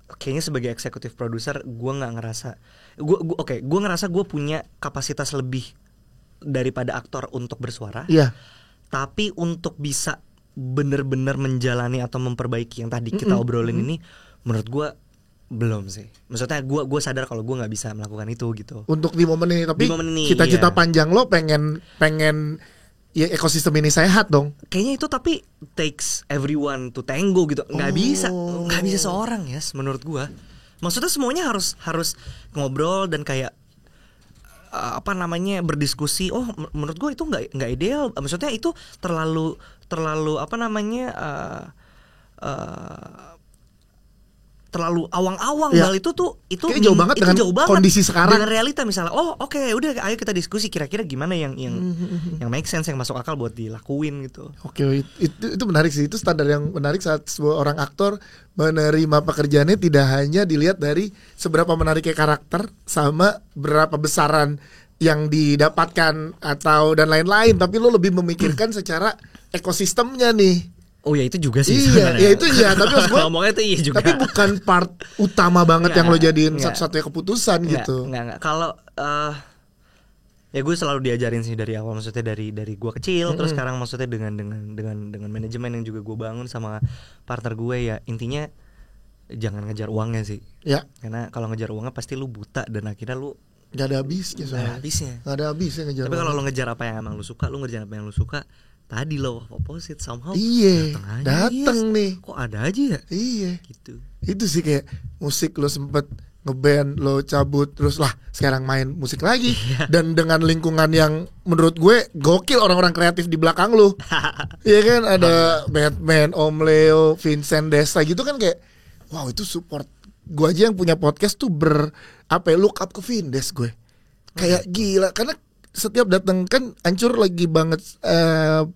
kayaknya sebagai eksekutif produser gue nggak ngerasa gue ngerasa gue punya kapasitas lebih daripada aktor untuk bersuara. Iya. Tapi untuk bisa bener-bener menjalani atau memperbaiki yang tadi kita obrolin ini, menurut gue belum sih. Maksudnya gue sadar kalau gue nggak bisa melakukan itu gitu. Untuk di momen ini, tapi momen ini, cita-cita panjang lo pengen ya ekosistem ini sehat dong. Kayaknya itu tapi takes everyone to tango gitu. Nggak bisa seorang ya, menurut gue. Maksudnya semuanya harus ngobrol dan kayak berdiskusi. Oh, menurut gue itu nggak ideal. Maksudnya itu terlalu terlalu awang-awang. Ya. Itu jauh banget dengan kondisi sekarang. Dengan realita misalnya. Oh, oke, udah ayo kita diskusi kira-kira gimana yang make sense, yang masuk akal buat dilakuin gitu. Oke, itu menarik sih. Itu standar yang menarik saat sebuah orang aktor menerima pekerjaannya tidak hanya dilihat dari seberapa menariknya karakter sama berapa besaran yang didapatkan atau dan lain-lain, tapi lo lebih memikirkan secara ekosistemnya nih. Oh ya itu juga sih sebenarnya. Iya, itu iya, tapi maksud gue ngomongnya itu iya juga. Tapi bukan part utama banget yang lo jadiin satu-satunya keputusan gitu. Enggak. Kalau ya gue selalu diajarin sih dari awal, maksudnya dari gue kecil terus sekarang maksudnya dengan manajemen yang juga gue bangun sama partner gue, ya intinya jangan ngejar uangnya sih. Ya. Karena kalau ngejar uangnya pasti lu buta dan akhirnya lu gak ada habisnya. Gak ada habisnya ngejar. Tapi kalau lu ngejar apa yang emang lu suka, lu ngerjain apa yang lu suka, tadi lo opposite somehow datang nih. Kok ada aja ya? Iya. Gitu. Itu sih kayak musik lo sempet ngeband, lo cabut, terus lah sekarang main musik lagi. Dan dengan lingkungan yang menurut gue gokil, orang-orang kreatif di belakang lo. Iya kan, ada Batman, Om Leo, Vincent Desta gitu kan, kayak wow, itu support. Gue aja yang punya podcast tuh look up ke Vindes gue. Kayak gila, karena setiap datang kan Ancur lagi banget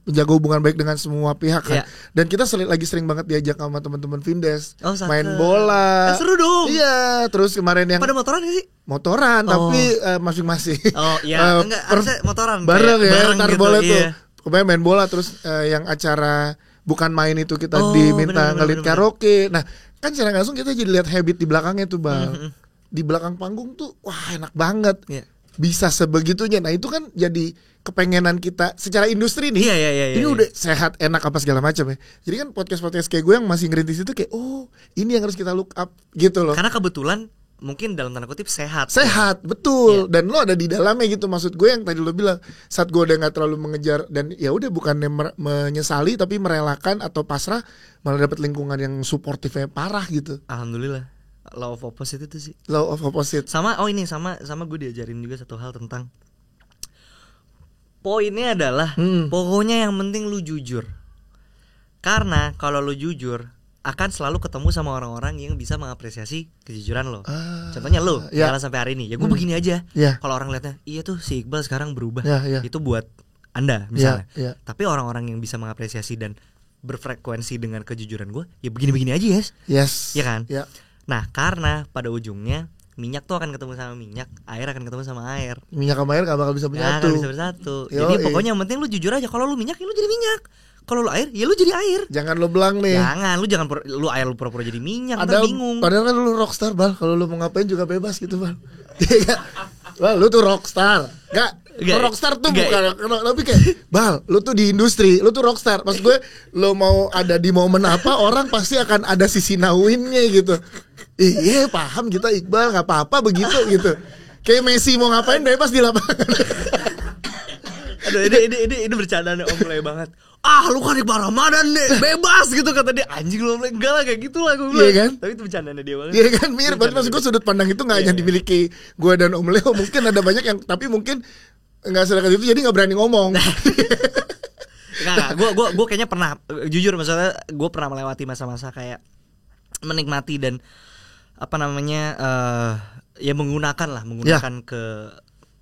menjaga hubungan baik dengan semua pihak kan. Dan kita lagi sering banget diajak sama teman-teman Vindes main bola. Seru dong. Iya, terus kemarin yang pada motoran gak sih? Motoran tapi masing-masing. Oh iya, enggak harusnya motoran bareng ya, ntar gitu, boleh tuh. Kemarin main bola, terus yang acara bukan main itu kita diminta ngelit karaoke. Nah, kan secara langsung kita jadi lihat habit di belakangnya tuh, Bang. Di belakang panggung tuh wah enak banget. Bisa sebegitunya. Nah itu kan jadi kepengenan kita secara industri nih. Ini udah sehat, enak apa segala macam ya. Jadi kan podcast kayak gue yang masih ngerintis itu kayak ini yang harus kita look up gitu loh. Karena kebetulan mungkin dalam tanda kutip sehat, betul. Dan lo ada di dalamnya gitu. Maksud gue yang tadi lo bilang, saat gue udah nggak terlalu mengejar dan ya udah bukannya menyesali tapi merelakan atau pasrah, malah dapat lingkungan yang suportifnya parah gitu. Alhamdulillah. Law of opposite itu sih. Law of opposite. Sama gue diajarin juga satu hal tentang poinnya adalah pokoknya yang penting lu jujur. Karena kalau lu jujur akan selalu ketemu sama orang-orang yang bisa mengapresiasi kejujuran lo. Contohnya lo, jalan sampai hari ini. Ya gue begini aja. Kalau orang lihatnya, iya tuh si Iqbal sekarang berubah. Itu buat Anda misalnya. Tapi orang-orang yang bisa mengapresiasi dan berfrekuensi dengan kejujuran gue, ya begini-begini aja Yes. Ya kan? Nah, karena pada ujungnya minyak tuh akan ketemu sama minyak, air akan ketemu sama air. Minyak sama air gak bakal bisa bersatu. Jadi pokoknya yang penting lu jujur aja. Kalau lu minyak ya lu jadi minyak. Kalau lu air ya lu jadi air. Jangan lu belang nih. Jangan lu air lu pura-pura jadi minyak, ntar bingung. Padahal kan lu rockstar, Bal. Kalau lu mau ngapain juga bebas gitu, Bal. Bal, lu tuh rockstar. Rockstar tuh bukan, tapi kayak Bal, lu tuh di industri, lu tuh rockstar. Maksud gue, lu mau ada di momen apa, orang pasti akan ada sisi nawinnya gitu. Iya, paham kita Iqbal, nggak apa-apa begitu gitu. Kayak Messi mau ngapain bebas di lapangan. Aduh, ini bercandaan Om Leo banget. Lu kan Iqbal Ramadan deh, bebas gitu kata dia. Anjing lu, enggak lah kayak gitu lah gue bilang. Iya kan? Tapi itu bercandaannya dia banget. Iya kan, mirip. Maksud gue sudut pandang itu nggak hanya dimiliki gue dan Om Leo. Mungkin ada banyak yang, tapi mungkin nggak sedekat itu, jadi nggak berani ngomong. Gue kayaknya pernah, jujur maksudnya gue pernah melewati masa-masa kayak menikmati dan ya menggunakan ke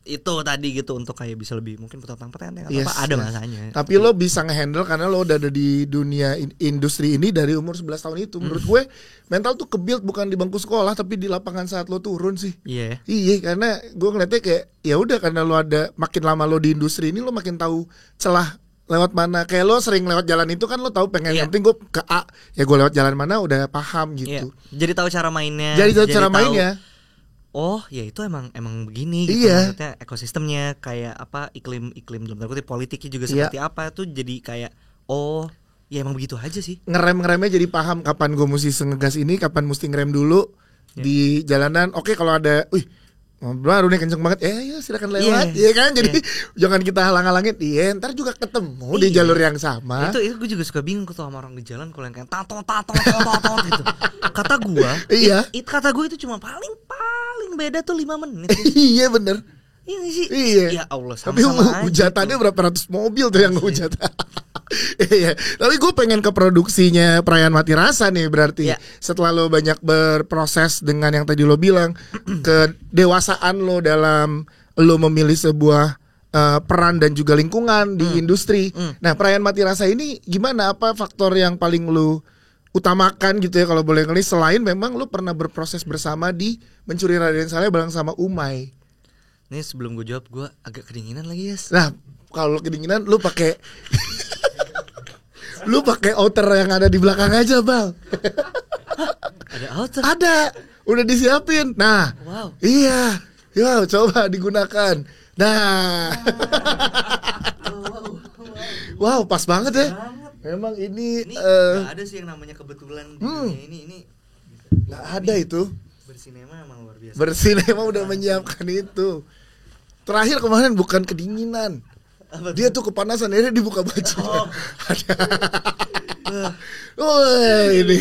itu tadi gitu untuk kayak bisa lebih mungkin petang-petang ada masanya. Tapi lo bisa ngehandle karena lo udah ada di dunia industri ini dari umur 11 tahun itu. Menurut gue mental tuh ke-build bukan di bangku sekolah tapi di lapangan saat lo turun sih. Iya, karena gue ngeliatnya kayak ya udah, karena lo ada makin lama lo di industri ini, lo makin tahu celah lewat mana. Kayak lo sering lewat jalan itu kan lo tahu pengen yang penting gue ke A, ya gue lewat jalan mana udah paham gitu. Jadi tahu cara mainnya. Jadi tahu cara mainnya. Oh, ya itu emang begini gitu. Maksudnya ekosistemnya kayak apa, iklim dalam tanda kutip politiknya juga seperti apa tuh, jadi kayak oh, ya emang begitu aja sih. Ngeremnya jadi paham kapan gue mesti ngegas ini, kapan mesti ngerem dulu di jalanan. Oke, kalau ada baru nih kenceng banget, ya silakan lewat, ya kan. Jadi jangan kita halang-halangin, ntar juga ketemu di jalur yang sama. Itu gue juga suka bingung tuh sama orang di jalan kalau yang kayak tato gitu. Kata gue, kata gue itu cuma paling beda tuh 5 menit. Iya bener. Iya sih. Iya. Ya Allah, tapi hujatannya gitu. Berapa ratus mobil tuh yang hujat. Iya. Tapi gue pengen ke produksinya Perayaan Mati Rasa nih berarti. Setelah lo banyak berproses dengan yang tadi lo bilang, kedewasaan lo dalam lo memilih sebuah peran dan juga lingkungan di industri. Nah, Perayaan Mati Rasa ini gimana? Apa faktor yang paling lo utamakan gitu ya kalau boleh ngelis, selain memang lo pernah berproses bersama di Mencuri Raden Saleh bareng sama Umay. Nih sebelum gue jawab, gue agak kedinginan lagi, Yes. Nah, kalau kedinginan lu pakai outer yang ada di belakang aja, Bang. Ada outer? Ada, udah disiapin. Nah, wow. Iya, coba digunakan. Nah, wow, pas banget ya. Memang ini nggak ada sih yang namanya kebetulan di dunia ini nggak ada itu. Bersinema emang luar biasa. Bersinema udah menyiapkan itu. Terakhir kemarin bukan kedinginan, dia tuh kepanasan, akhirnya dibuka baju. Ini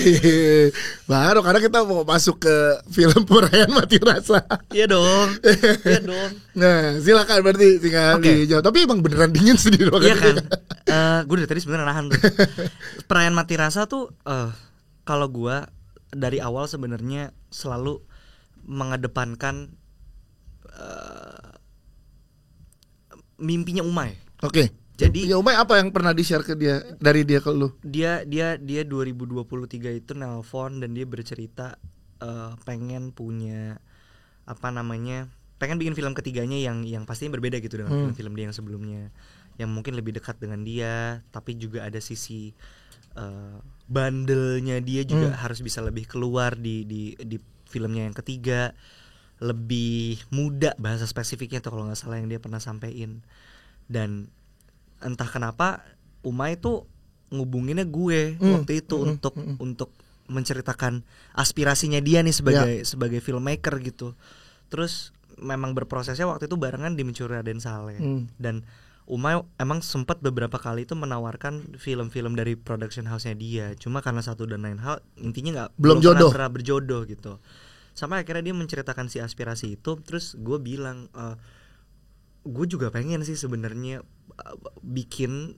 baru karena kita mau masuk ke film Perayaan Mati Rasa. Iya dong. Nah, silakan berarti tinggal dijawab. Tapi emang beneran dingin sih di ruangan. Iya kan. Gue dari tadi sebenarnya nahan tuh. Perayaan Mati Rasa tuh kalau gue dari awal sebenarnya selalu mengedepankan mimpinya Umay. Oke. Jadi Umay apa yang pernah di-share ke dia dari dia ke lu? Dia 2023 itu nelpon dan dia bercerita pengen punya pengen bikin film ketiganya yang pastinya berbeda gitu dengan film-film dia yang sebelumnya, yang mungkin lebih dekat dengan dia, tapi juga ada sisi bandelnya dia juga harus bisa lebih keluar di filmnya yang ketiga, lebih muda bahasa spesifiknya tuh kalau nggak salah yang dia pernah sampein. Dan entah kenapa Umay tuh ngubunginnya gue waktu itu untuk menceritakan aspirasinya dia nih sebagai filmmaker gitu. Terus memang berprosesnya waktu itu barengan di Mencuri Raden Saleh. Dan Umay emang sempat beberapa kali itu menawarkan film-film dari production house-nya dia. Cuma karena satu dan lain hal intinya belum pernah berjodoh gitu. Sampai akhirnya dia menceritakan si aspirasi itu. Terus gue bilang gue juga pengen sih sebenarnya bikin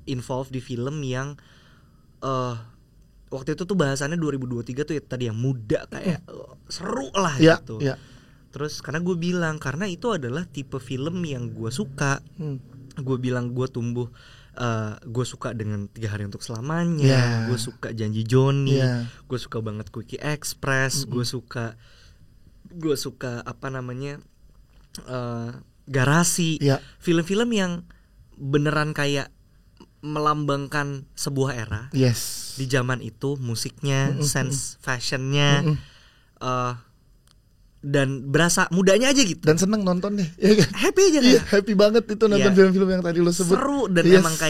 involve di film yang waktu itu tuh bahasannya 2023 tuh ya tadi yang muda kayak seru lah gitu. Terus karena gue bilang karena itu adalah tipe film yang gue suka. Gue bilang gue tumbuh gue suka dengan 3 Hari Untuk Selamanya, gue suka Janji Joni, gue suka banget Quickie Express, gue suka Garasi, film-film yang beneran kayak melambangkan sebuah era. Di zaman itu musiknya, sense fashionnya, dan berasa mudanya aja gitu. Dan seneng nonton deh. Happy aja kan? Iya, happy banget itu nonton film-film yang tadi lo sebut. Seru dan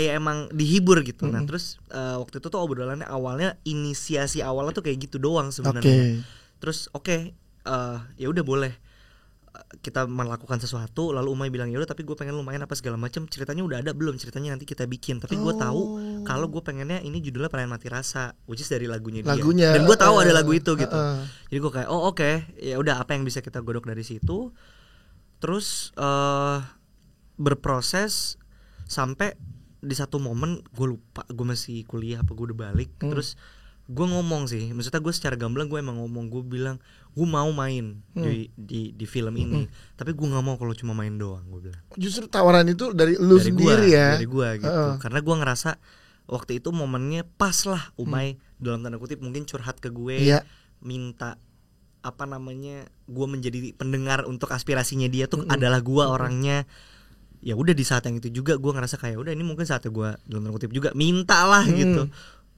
emang dihibur gitu. Nah terus waktu itu tuh obrolannya awalnya inisiasi awalnya tuh kayak gitu doang sebenarnya. Terus ya udah boleh kita melakukan sesuatu. Lalu Umay bilang ya udah tapi gue pengen lumayan apa segala macam. Ceritanya udah ada belum? Ceritanya nanti kita bikin. Tapi gue tahu kalau gue pengennya ini judulnya Perayaan Mati Rasa, which is dari lagunya dia. Dan gue tahu ada lagu itu gitu. Jadi gue kayak ya udah apa yang bisa kita godok dari situ. Terus berproses sampai di satu momen gue lupa gue masih kuliah apa gue udah balik. Terus gue ngomong sih, maksudnya gue secara gamblang gue emang ngomong, gue bilang gue mau main di film ini, tapi gue nggak mau kalau cuma main doang, gue bilang. Justru tawaran itu dari lu sendiri ya? Dari gue gitu, karena gue ngerasa waktu itu momennya pas lah Umay dalam tanda kutip mungkin curhat ke gue, minta gue menjadi pendengar untuk aspirasinya dia tuh adalah gue orangnya. ya udah di saat yang itu juga gue ngerasa kayak udah ini mungkin saatnya gue dalam tanda kutip juga minta lah gitu.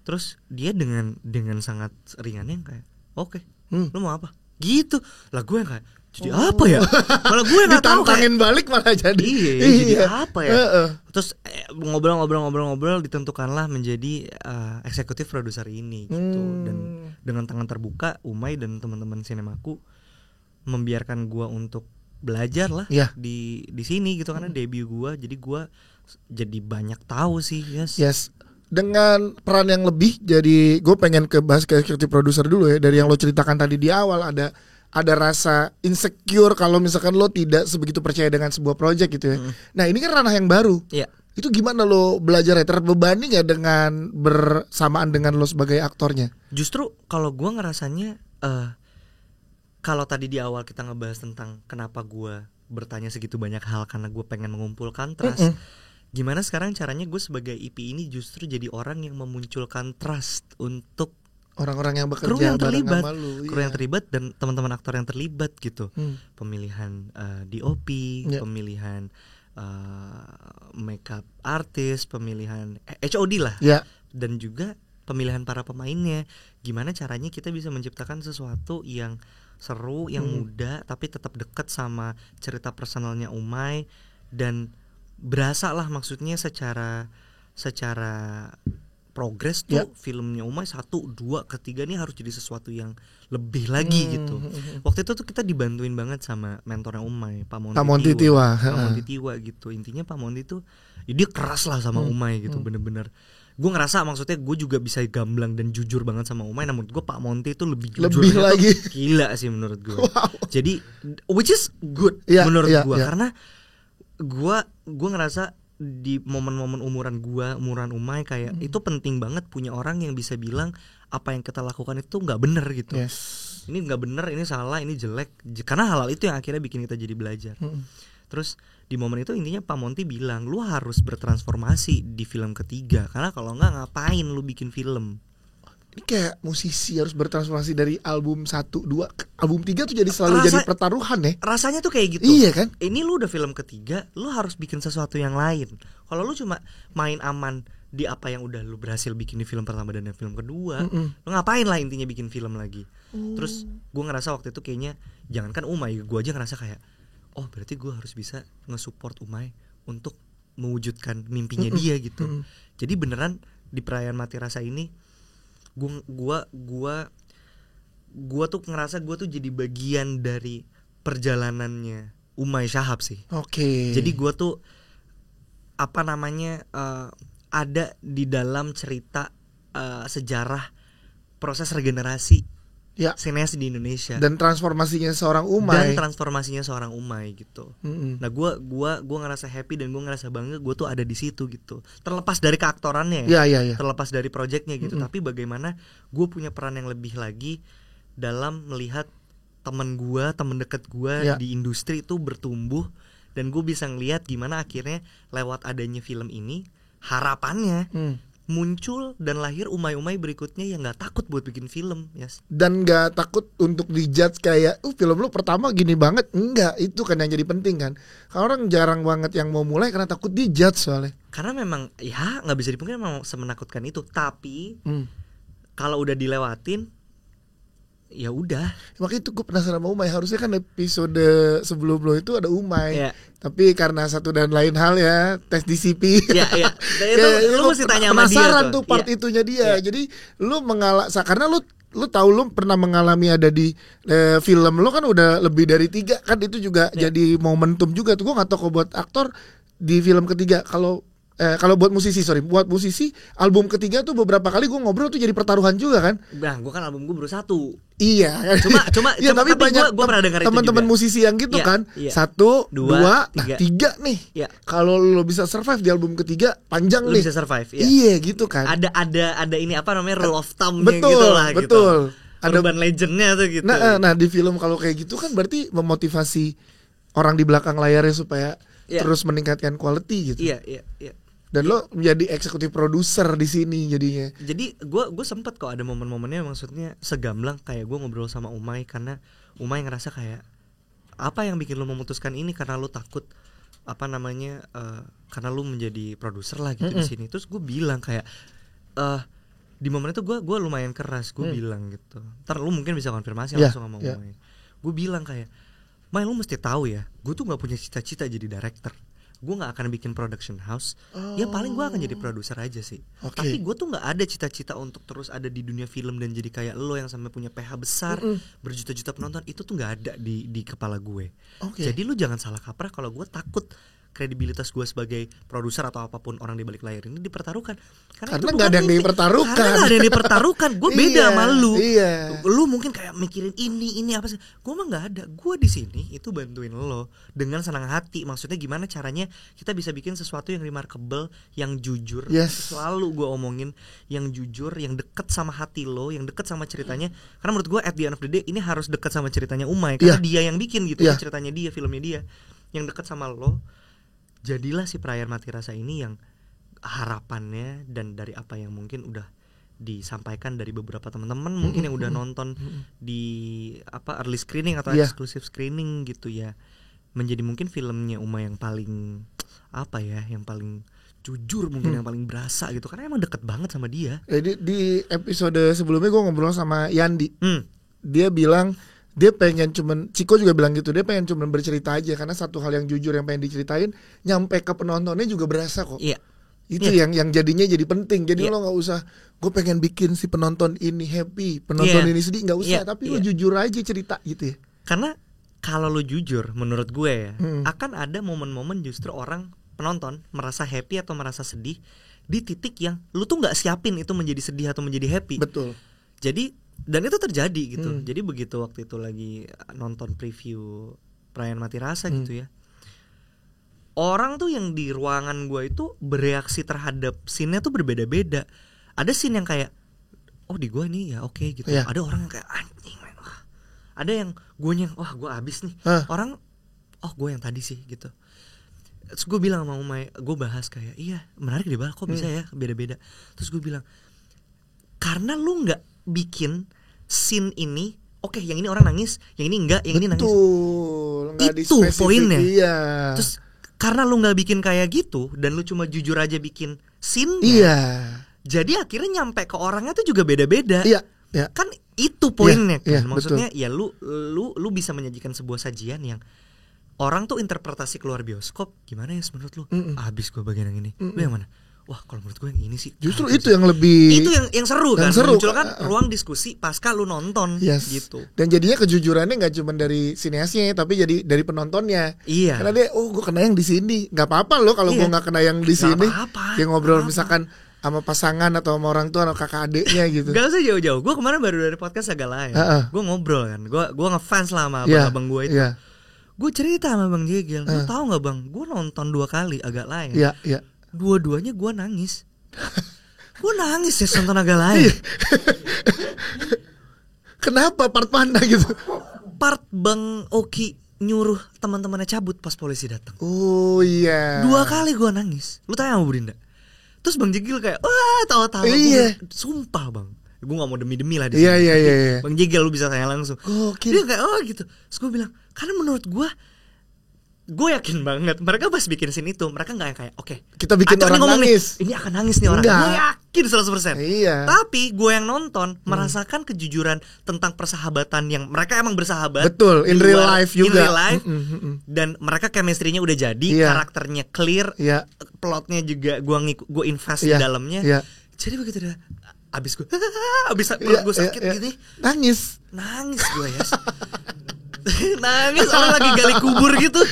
Terus dia dengan sangat ringannya kayak oke, lu mau apa gitu lah. Gue kayak jadi apa ya, malah gue nggak tahu, ditantangin balik malah jadi jadi apa ya. Terus ngobrol ditentukanlah menjadi eksekutif produser ini gitu. Dan dengan tangan terbuka Umay dan teman-teman sinemaku membiarkan gue untuk belajar lah di sini gitu, karena debut gue, jadi gue jadi banyak tahu sih. Yes. Dengan peran yang lebih, jadi gue pengen bahas ke eksekutif produser dulu ya. Dari yang lo ceritakan tadi di awal, ada rasa insecure kalau misalkan lo tidak sebegitu percaya dengan sebuah project gitu ya. Nah ini kan ranah yang baru. Itu gimana lo belajar ya? Terbebani gak dengan bersamaan dengan lo sebagai aktornya? Justru kalau gue ngerasanya kalau tadi di awal kita ngebahas tentang kenapa gue bertanya segitu banyak hal karena gue pengen mengumpulkan trust. Gimana sekarang caranya gue sebagai IP ini justru jadi orang yang memunculkan trust untuk orang-orang yang bekerja bareng sama lu, kru yang terlibat dan teman-teman aktor yang terlibat gitu. Pemilihan DOP, pemilihan makeup artist, pemilihan HOD lah, dan juga pemilihan para pemainnya. Gimana caranya kita bisa menciptakan sesuatu yang seru, yang muda, tapi tetap dekat sama cerita personalnya Umay dan berasa lah, maksudnya secara progres tuh filmnya Umay 1, 2, ketiga nih harus jadi sesuatu yang lebih lagi gitu. Waktu itu tuh kita dibantuin banget sama mentornya Umay, Pak Monty Tiwa gitu. Intinya Pak Monty tuh ya dia keras lah sama Umay gitu, bener-bener. Gue ngerasa maksudnya gue juga bisa gamblang dan jujur banget sama Umay. Namun gue Pak Monty itu lebih jujur lagi. Gila sih menurut gue. Jadi which is good menurut gue. Karena gue ngerasa di momen-momen umuran Umay kayak itu penting banget punya orang yang bisa bilang apa yang kita lakukan itu nggak bener gitu. Ini nggak bener, ini salah, ini jelek. Karena hal-hal itu yang akhirnya bikin kita jadi belajar. Terus di momen itu intinya Pak Monty bilang lu harus bertransformasi di film ketiga, karena kalau nggak ngapain lu bikin film. Ini kayak musisi harus bertransformasi dari album 1, 2, album 3 tuh jadi selalu jadi pertaruhan ya. Rasanya tuh kayak gitu. Iya kan? Ini lu udah film ketiga, lu harus bikin sesuatu yang lain. Kalau lu cuma main aman di apa yang udah lu berhasil bikin di film pertama dan film kedua, lu ngapain lah intinya bikin film lagi. Terus gue ngerasa waktu itu kayaknya jangankan Umay, gue aja ngerasa kayak oh berarti gue harus bisa nge-support Umay untuk mewujudkan mimpinya dia gitu. Jadi beneran di perayaan Mati Rasa ini gua tuh ngerasa gua tuh jadi bagian dari perjalanannya Umay Shahab sih. Jadi gua tuh ada di dalam cerita sejarah proses regenerasi sineas di Indonesia dan transformasinya seorang Umay gitu. Nah gue ngerasa happy dan gue ngerasa bangga gue tuh ada di situ gitu. Terlepas dari keaktorannya terlepas dari proyeknya gitu. Tapi bagaimana gue punya peran yang lebih lagi dalam melihat teman dekat gue di industri itu bertumbuh, dan gue bisa ngelihat gimana akhirnya lewat adanya film ini harapannya muncul dan lahir Umay-Umay berikutnya yang gak takut buat bikin film. Dan gak takut untuk dijudge kayak film lu pertama gini banget. Enggak, itu kan yang jadi penting kan. Karena orang jarang banget yang mau mulai karena takut dijudge soalnya. Karena memang ya gak bisa dipungkiri memang semenakutkan itu. Tapi kalau udah dilewatin ya udah. Makanya itu gue penasaran sama Umay. Harusnya kan episode sebelum lo itu ada Umay. Tapi karena satu dan lain hal ya, tes DCP. Itu lu mesti tanya sama dia. Penasaran tuh part itunya dia. Jadi lu karena lu tahu lu pernah mengalami ada di film lu kan udah lebih dari 3 kan, itu juga jadi momentum juga tuh. Gue nggak tahu kok buat aktor di film ketiga. Kalau buat musisi album ketiga tuh beberapa kali gue ngobrol tuh jadi pertaruhan juga kan. Nah, gue kan album gue baru 1. Iya. Cuma tapi banyak gue pernah dengar itu teman-teman musisi yang gitu kan. 1, 2, 3 nih. Kalau lo bisa survive di album ketiga panjang lo nih. Bisa survive. Iya gitu kan. Ada ini apa namanya rule of thumb-nya gitu lah. Betul. Ada urban legend-nya tuh gitu. Nah di film kalau kayak gitu kan berarti memotivasi orang di belakang layarnya supaya terus meningkatkan quality gitu. Iya. Dan lo menjadi eksekutif produser di sini jadinya. Jadi gue sempet kok ada momen-momennya, maksudnya segamblang kayak gue ngobrol sama Umay, karena Umay ngerasa kayak apa yang bikin lo memutuskan ini, karena lo takut karena lu menjadi produser lah gitu di sini. Terus gue bilang kayak di momen itu gue lumayan keras. Gue bilang gitu. Ntar lu mungkin bisa konfirmasi langsung sama gue. Gue bilang kayak, Mai, lu mesti tahu ya, gue tuh nggak punya cita-cita jadi director. Gue nggak akan bikin production house. Ya paling gue akan jadi produser aja sih. Tapi gue tuh nggak ada cita-cita untuk terus ada di dunia film dan jadi kayak lo yang sampai punya PH besar, berjuta-juta penonton. Itu tuh nggak ada di kepala gue. Jadi lu jangan salah kaprah kalau gue takut kredibilitas gue sebagai produser atau apapun orang di balik layar ini dipertaruhkan. Karena nggak ada yang dipertaruhkan. Karena nggak ada yang dipertaruhkan. Gue beda sama lu. Lu mungkin kayak mikirin ini apa sih? Gue mah nggak ada. Gue di sini itu bantuin lo dengan senang hati. Maksudnya gimana caranya kita bisa bikin sesuatu yang remarkable, yang jujur. Selalu gue omongin yang jujur, yang deket sama hati lo, yang deket sama ceritanya. Karena menurut gue at the end of the day ini harus deket sama ceritanya Umay. Karena dia yang bikin gitu, ceritanya dia, filmnya dia, yang deket sama lo. Jadilah si Perayaan Mati Rasa ini yang harapannya dan dari apa yang mungkin udah disampaikan dari beberapa teman-teman mungkin yang udah nonton di early screening atau exclusive screening gitu ya, menjadi mungkin filmnya Uma yang paling yang paling jujur mungkin, yang paling berasa gitu, karena emang deket banget sama dia. Jadi di episode sebelumnya gue ngobrol sama Yandi, dia bilang dia pengen Ciko juga bilang gitu, dia pengen cuman bercerita aja karena satu hal yang jujur yang pengen diceritain nyampe ke penontonnya juga berasa kok. Itu yang jadinya jadi penting. Jadi lo nggak usah gue pengen bikin si penonton ini happy, penonton ini sedih, nggak usah. Tapi lo jujur aja cerita gitu ya. Karena kalau lo jujur, menurut gue ya, akan ada momen-momen justru orang penonton merasa happy atau merasa sedih di titik yang lo tuh nggak siapin itu menjadi sedih atau menjadi happy. Betul. Jadi dan itu terjadi gitu. Jadi begitu waktu itu lagi nonton preview Perayaan Mati Rasa gitu ya, orang tuh yang di ruangan gue itu bereaksi terhadap scene-nya tuh berbeda-beda. Ada scene yang kayak di gue ini ya oke gitu. Ada orang yang kayak anjing, wah. Ada yang gue yang wah gue abis nih. Orang gue yang tadi sih gitu. Terus gue bilang sama Umay, gue bahas kayak iya menarik deh kok bisa ya beda-beda. Terus gue bilang karena lu nggak bikin scene ini yang ini orang nangis, yang ini enggak, yang ini nangis. Itu poinnya. Terus karena lu nggak bikin kayak gitu dan lu cuma jujur aja bikin scene-nya, jadi akhirnya nyampe ke orangnya tuh juga beda-beda. Kan itu poinnya kan. Maksudnya betul. Ya lu bisa menyajikan sebuah sajian yang orang tuh interpretasi keluar bioskop gimana ya menurut lu? Habis gue bagian yang ini. Lu yang mana? Wah kalau menurut gue yang ini sih justru itu yang lebih itu yang seru kan, muncul kan ruang diskusi pasca lu nonton gitu. Dan jadinya kejujurannya nggak cuma dari sineasnya tapi jadi dari penontonnya. Karena dia gue kena yang di sini, nggak apa-apa loh kalau gue nggak kena yang di sini. Dia ngobrol misalkan sama pasangan atau sama orang tua atau kakak adiknya gitu. Gak usah jauh-jauh. Gue kemarin baru dari podcast agak lain. Gue ngobrol kan, gue ngefans lah sama abang gue itu. Gue cerita sama Bang Jegel, lu tahu nggak Bang? Gue nonton 2 kali agak lain. Dua-duanya gue nangis. Gue nangis ya nonton agak lain. Kenapa part mana gitu? Part Bang Oki nyuruh teman-temannya cabut pas polisi datang. 2 kali gue nangis. Lu tanya sama Burinda. Terus Bang Jegel kayak wah tawa-tawa. Sumpah Bang, gue gak mau demi-demi lah di sini. Bang Jegel lu bisa tanya langsung. Dia kayak gitu. Terus gue bilang karena menurut gue yakin banget mereka pas bikin scene itu mereka nggak kayak kita bikin orang nangis ini akan nangis nih orang. Gue yakin 100%. Tapi gue yang nonton merasakan kejujuran tentang persahabatan yang mereka emang bersahabat. Betul, in real life juga. Dan mereka chemistry-nya udah jadi, karakternya clear, plotnya juga gue invest di dalamnya. Jadi begitu dah abis perut gue sakit gini nangis gue ya. Nangis orang lagi gali kubur gitu.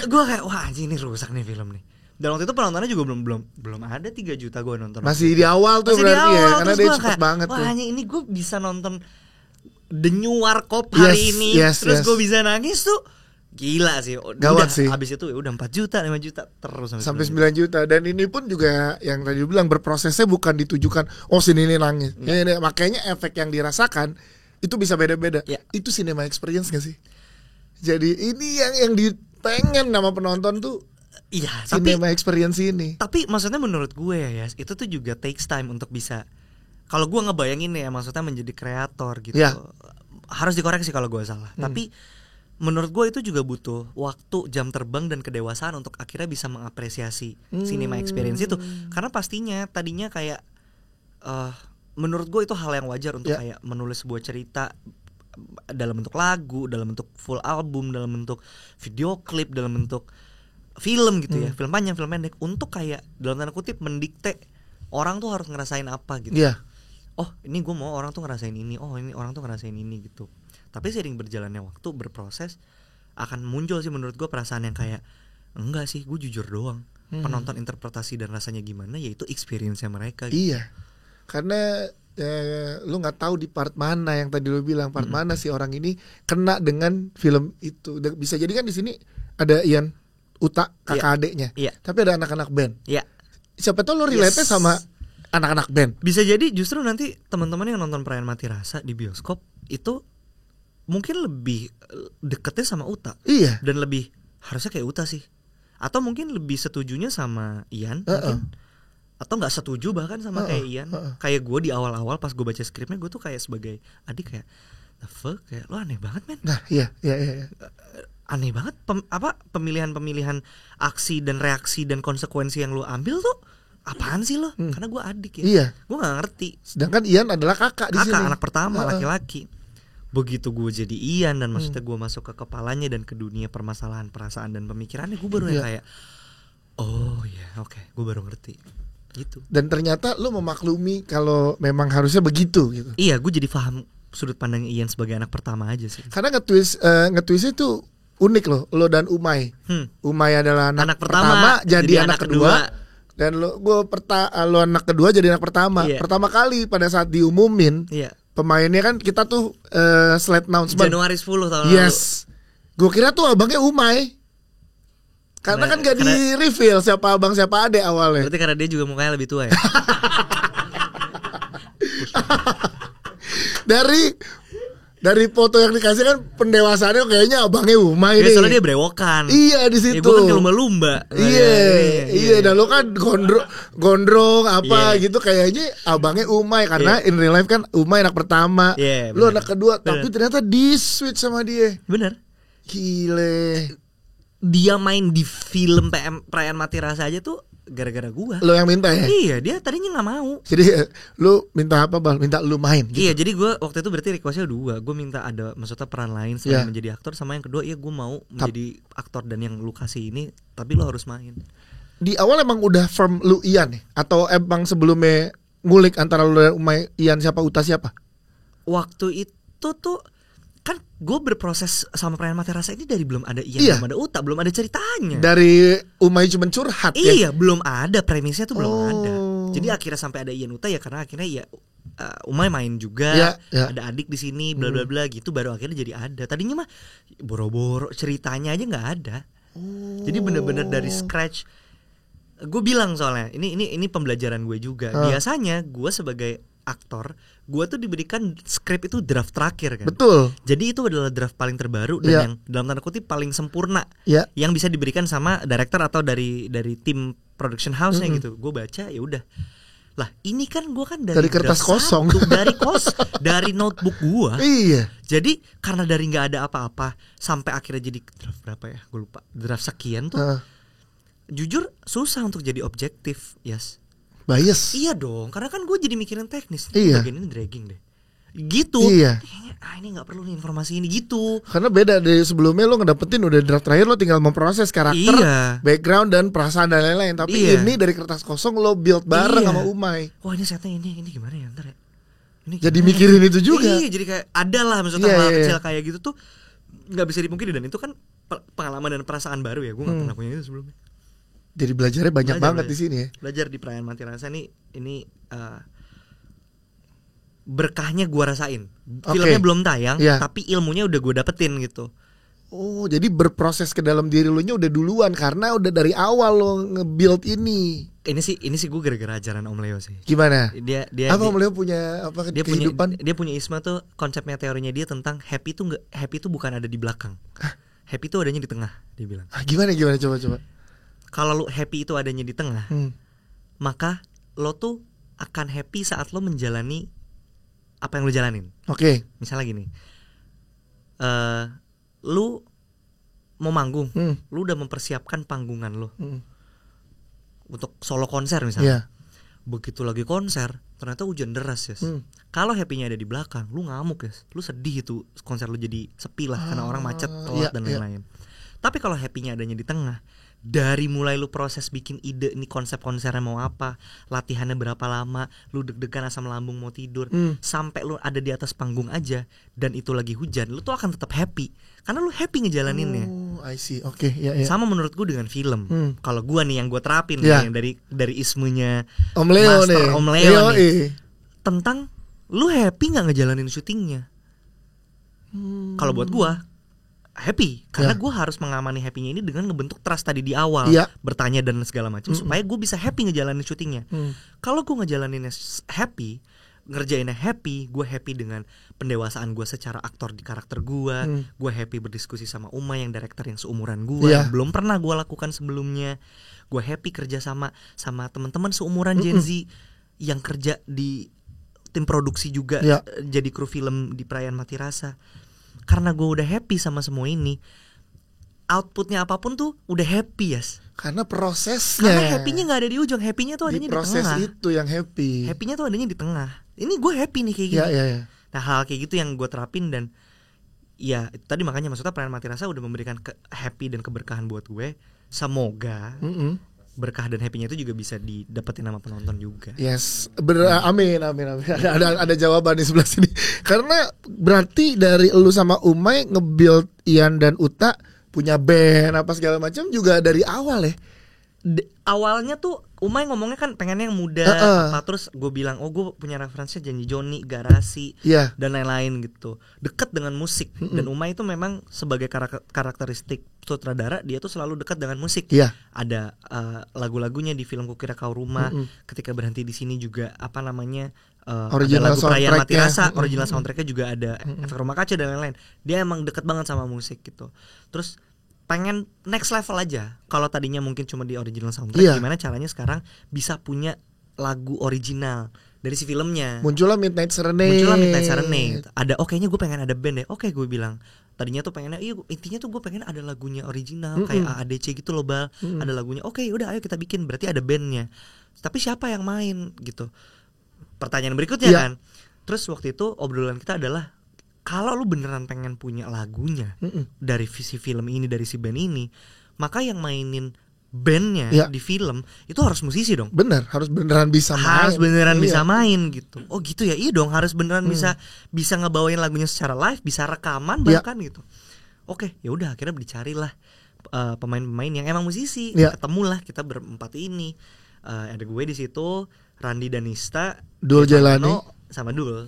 Gue kayak wah anjing ini rusak nih film nih. Dan waktu itu penontonnya juga belum ada 3 juta gue nonton. Masih di awal tuh berarti ya, karena dia cepet banget tuh. Wah anjing ini gue bisa nonton The New Warkop hari ini. Terus gue bisa nangis tuh gila sih. Gawat sih. Habis itu udah 4 juta 5 juta terus sampai 9 juta. Dan ini pun juga yang tadi bilang berprosesnya bukan ditujukan sini ini nangis. Ini, makanya efek yang dirasakan itu bisa beda-beda. Itu cinema experience gak sih? Jadi ini yang dipengen nama penonton tuh. Cinema experience ini. Tapi maksudnya menurut gue ya itu tuh juga takes time untuk bisa. Kalau gue ngebayangin ya maksudnya menjadi kreator gitu. Harus dikoreksi kalau gue salah. Tapi menurut gue itu juga butuh waktu, jam terbang dan kedewasaan untuk akhirnya bisa mengapresiasi cinema experience itu. Karena pastinya tadinya kayak menurut gue itu hal yang wajar untuk kayak menulis sebuah cerita dalam bentuk lagu, dalam bentuk full album, dalam bentuk video klip, dalam bentuk film gitu ya, film panjang, film pendek, untuk kayak dalam tanda kutip mendikte orang tuh harus ngerasain apa gitu. Oh ini gue mau orang tuh ngerasain ini, oh ini orang tuh ngerasain ini gitu. Tapi seiring berjalannya waktu, berproses, akan muncul sih menurut gue perasaan yang kayak enggak sih, gue jujur doang. Penonton interpretasi dan rasanya gimana, yaitu experience-nya mereka gitu. Iya. Karena lu nggak tahu di part mana yang tadi lu bilang, part mana sih orang ini kena dengan film itu. Bisa jadi kan di sini ada Ian, Uta, kakak adeknya. Tapi ada anak-anak band. Siapa tahu lu relate sama anak-anak band. Bisa jadi justru nanti teman-teman yang nonton Perayaan Mati Rasa di bioskop itu mungkin lebih deketnya sama Uta. Dan lebih harusnya kayak Uta sih. Atau mungkin lebih setujunya sama Ian mungkin. Atau gak setuju bahkan sama kayak Ian. Kayak gue di awal-awal pas gue baca skripnya, gue tuh kayak sebagai adik kayak the fuck, kayak lo aneh banget men. Nah iya. Aneh banget pemilihan aksi dan reaksi dan konsekuensi yang lo ambil tuh apaan sih lo? Karena gue adik ya. Gue gak ngerti. Sedangkan Ian adalah kakak di sini. Kakak anak pertama laki-laki. Begitu gue jadi Ian dan maksudnya gue masuk ke kepalanya dan ke dunia permasalahan perasaan dan pemikirannya, gue baru yang kayak oh ya oke, gue baru ngerti gitu. Dan ternyata lu memaklumi kalau memang harusnya begitu gitu. Iya, gue jadi paham sudut pandang Ian sebagai anak pertama aja sih. Karena nge-twist itu unik loh, lo dan Umay. Umay adalah anak pertama jadi anak kedua. Dan lo anak kedua jadi anak pertama. Pertama kali pada saat diumumin. Pemainnya kan kita tuh slide announcement Januari 10 tahun lalu. Gue kira tuh abangnya Umay. Karena kan gak di reveal siapa abang siapa adek awalnya. Berarti karena dia juga mukanya lebih tua ya. Dari foto yang dikasih kan pendewasaannya kayaknya abangnya Umay nih. Soalnya dia brewokan. Iya di situ. Ya, gue kan kayak lumba-lumba. Iya. Dan lo kan gondrong apa gitu, kayaknya abangnya Umay karena in real life kan Umay anak pertama. Lo anak kedua, tapi ternyata di switch sama dia. Bener. Gile. Dia main di film Perayaan Mati Rasa aja tuh gara-gara gua. Lo yang minta ya? Iya, dia tadinya nggak mau. Jadi lu minta apa Bal? Minta lu main gitu? Iya, jadi gua waktu itu berarti requestnya 2. Gua minta ada maksudnya peran lain selain menjadi aktor, sama yang kedua gua mau menjadi aktor dan yang lu kasih ini tapi lu harus main. Di awal emang udah firm lu Ian nih? Atau emang sebelumnya ngulik antara lu dan Umay, Ian siapa, Uta siapa? Waktu itu tuh kan gue berproses sama Perayaan Mati Rasa ini dari belum ada Ian, belum ada Uta, belum ada ceritanya. Dari Umay cuma curhat ya? Iya, belum ada, premisnya tuh belum ada. Jadi akhirnya sampai ada Ian Uta ya karena akhirnya ya Umay main juga, ada adik di sini, bla bla bla gitu, baru akhirnya jadi ada. Tadinya mah boro-boro ceritanya aja nggak ada. Jadi bener-bener dari scratch. Gue bilang soalnya ini pembelajaran gue juga. Biasanya gue sebagai aktor, gue tuh diberikan skrip itu draft terakhir kan. Betul. Jadi itu adalah draft paling terbaru dan yang dalam tanda kutip paling sempurna, yang bisa diberikan sama director atau dari tim production house-nya gitu. Gue baca ya udah. Lah ini kan gue kan dari kertas kosong, dari notebook gue. Iya. Jadi karena dari nggak ada apa-apa sampai akhirnya jadi draft berapa ya? Gue lupa. Draft sekian tuh. Jujur susah untuk jadi objektif, bias. Iya dong, karena kan gue jadi mikirin teknis. Iya. Bagian ini dragging deh. Gitu. Iya. Ini nggak perlu nih informasi ini gitu. Karena beda dari sebelumnya lo ngedapetin udah draft terakhir, lo tinggal memproses karakter, background dan perasaan dan lain-lain. Tapi ini dari kertas kosong lo build bareng sama Umay. Wah ini setnya ini gimana ya ntar ya? Ini jadi mikirin itu juga. Iya, jadi kayak ada lah maksudnya hal kecil kayak gitu tuh nggak bisa dipungkiri, dan itu kan pengalaman dan perasaan baru ya. Gue nggak pernah punya itu sebelumnya. Jadi belajarnya banyak banget di sini ya. Belajar di Perayaan Mati Rasa ini berkahnya gue rasain. Filmnya belum tayang, tapi ilmunya udah gue dapetin gitu. Oh, jadi berproses ke dalam diri lo nya udah duluan karena udah dari awal lo nge-build ini. Ini sih gue gara-gara ajaran Om Leo sih. Gimana? Dia Om Leo punya apa kehidupan? Dia punya isma tuh, konsepnya, teorinya dia tentang happy tuh bukan ada di belakang. Happy tuh adanya di tengah, dia bilang. Gimana coba. Kalau lo happy itu adanya di tengah, maka lo tuh akan happy saat lo menjalani apa yang lo jalanin. Oke. Misalnya gini, lu mau manggung, lu udah mempersiapkan panggungan lu untuk solo konser misalnya. Begitu lagi konser, ternyata hujan deras ya. Kalau happy-nya ada di belakang, lu ngamuk ya. Lu sedih itu konser lu jadi sepi lah karena orang macet, telat dan lain-lain. Tapi kalau happy-nya adanya di tengah, dari mulai lu proses bikin ide nih konsep konsernya mau apa, latihannya berapa lama, lu deg-degan asam lambung mau tidur, sampai lu ada di atas panggung aja dan itu lagi hujan, lu tuh akan tetap happy karena lu happy ngejalaninnya. I see. Oke, Sama menurut gue dengan film. Kalau gue nih yang gue terapin nih, yang dari ismunya Om Leo Master nih. Om Leo nih, tentang lu happy nggak ngejalanin syutingnya. Kalau buat gue happy karena gue harus mengamani happynya ini dengan ngebentuk trust tadi di awal, bertanya dan segala macam supaya gue bisa happy ngejalanin syutingnya. Kalau gue ngejalaninnya happy, ngerjainnya happy, gue happy dengan pendewasaan gue secara aktor di karakter gue happy berdiskusi sama Uma yang director yang seumuran gue, yang belum pernah gue lakukan sebelumnya. Gue happy kerja sama teman-teman seumuran Gen Z yang kerja di tim produksi juga, jadi kru film di Perayaan Mati Rasa. Karena gue udah happy sama semua ini, outputnya apapun tuh udah happy ya. Karena prosesnya. Karena happynya nggak ada di ujung, happynya tuh adanya di proses tengah. itu yang happy. Happynya tuh adanya di tengah. Ini gue happy nih kayak gini. Nah hal kayak gitu yang gue terapin dan ya itu tadi makanya maksudnya Perayaan Mati Rasa udah memberikan happy dan keberkahan buat gue. Semoga berkah dan happynya itu juga bisa didapetin sama penonton juga. Yes, amin. Ada jawaban di sebelah sini. Karena berarti dari lu sama Umay nge-build Ian dan Uta punya band apa segala macam juga dari awal ya. Awalnya tuh Umay ngomongnya kan pengennya yang muda, terus gue bilang gue punya referensinya Janji Joni, Garasi, dan lain-lain gitu. Deket dengan musik dan Umay itu memang sebagai karakteristik sutradara dia tuh selalu dekat dengan musik. Ada lagu-lagunya di film Kukira Kau Rumah, ketika berhenti di sini juga ada lagu Perayaan Mati Rasa, original soundtracknya juga ada Efek Rumah Kaca dan lain-lain. Dia emang deket banget sama musik gitu. Terus pengen next level aja. Kalau tadinya mungkin cuma di original soundtrack, gimana caranya sekarang bisa punya lagu original dari si filmnya. Muncullah Midnight Serenade. Ada kayaknya gue pengen ada band deh. Oke, gue bilang tadinya tuh pengennya intinya tuh gue pengen ada lagunya original kayak AADC gitu loh Bal. Ada lagunya. Oke, udah ayo kita bikin. Berarti ada bandnya. Tapi siapa yang main gitu? Pertanyaan berikutnya kan. Terus waktu itu obrolan kita adalah kalau lu beneran pengen punya lagunya dari visi film ini, dari si band ini, maka yang mainin bandnya di film itu harus musisi dong. Bener, harus beneran bisa main. Harus beneran bisa main gitu. Oh gitu ya, iya dong, harus beneran bisa ngebawain lagunya secara live, bisa rekaman bahkan gitu. Oke, ya udah akhirnya dicarilah pemain-pemain yang emang musisi. Ketemulah kita berempat ini. Ada gue di situ, Randi Danista, Dul Jailani sama Dul.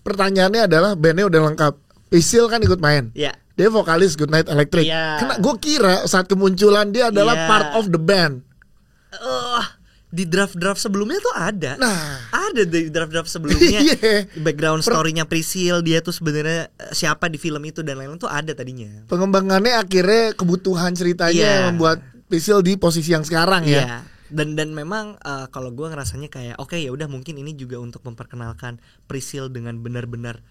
Pertanyaannya adalah bandnya udah lengkap. Isil kan ikut main. Dia vokalis Goodnight Electric. Karena gue kira saat kemunculan dia adalah part of the band. Di draft-draft sebelumnya tuh ada. Ada di draft-draft sebelumnya. Background story-nya Priscil, dia tuh sebenarnya siapa di film itu dan lain-lain tuh ada tadinya. Pengembangannya akhirnya kebutuhan ceritanya membuat Priscil di posisi yang sekarang ya. Dan memang kalau gue ngerasanya kayak oke, ya udah mungkin ini juga untuk memperkenalkan Priscil dengan benar-benar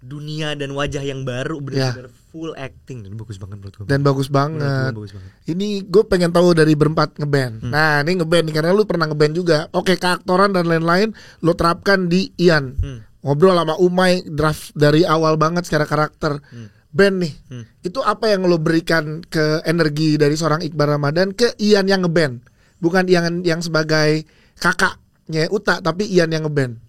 dunia dan wajah yang baru, benar-benar full acting dan bagus banget menurut gue. Dan bagus banget. Ini gue pengen tahu dari berempat ngeband. Nah ini ngeband nih, karena lu pernah ngeband juga. Oke, keaktoran dan lain-lain lo terapkan di Ian. Ngobrol sama Umay draft dari awal banget secara karakter. Band nih, itu apa yang lo berikan ke energi dari seorang Iqbal Ramadan ke Ian yang ngeband? Bukan yang sebagai kakaknya Uta, tapi Ian yang ngeband.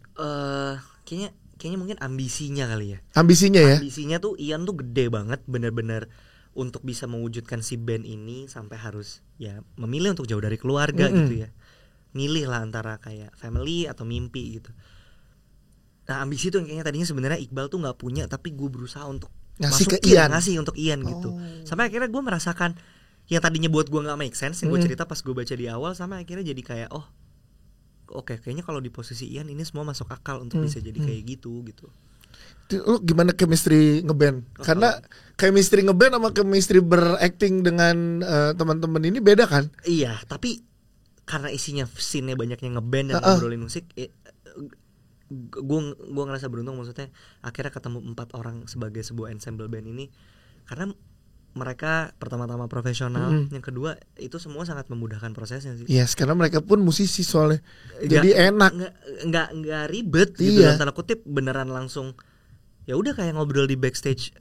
Kayaknya mungkin ambisinya kali ya. Ambisinya tuh Ian tuh gede banget, benar-benar untuk bisa mewujudkan si band ini sampai harus ya memilih untuk jauh dari keluarga gitu ya. Milih lah antara kayak family atau mimpi gitu. Nah ambisi tuh yang kayaknya tadinya sebenarnya Iqbal tuh nggak punya, tapi gue berusaha untuk ngasih untuk Ian gitu. Sampai akhirnya gue merasakan yang tadinya buat gue nggak make sense, yang gue cerita pas gue baca di awal, sama akhirnya jadi kayak oke, kayaknya kalau di posisi Ian ini semua masuk akal untuk bisa jadi kayak gitu. Lu gimana chemistry ngeband? Karena chemistry ngeband sama chemistry berakting dengan teman-teman ini beda kan? Iya, tapi karena isinya scene-nya banyaknya ngeband dan ngobrolin musik, gue ngerasa beruntung, maksudnya akhirnya ketemu 4 orang sebagai sebuah ensemble band ini. Karena mereka pertama-tama profesional, yang kedua itu semua sangat memudahkan prosesnya sih. Yes, karena mereka pun musisi soalnya. Jadi enak. Nggak ribet gitu dalam tanda kutip, beneran langsung. Ya udah kayak ngobrol di backstage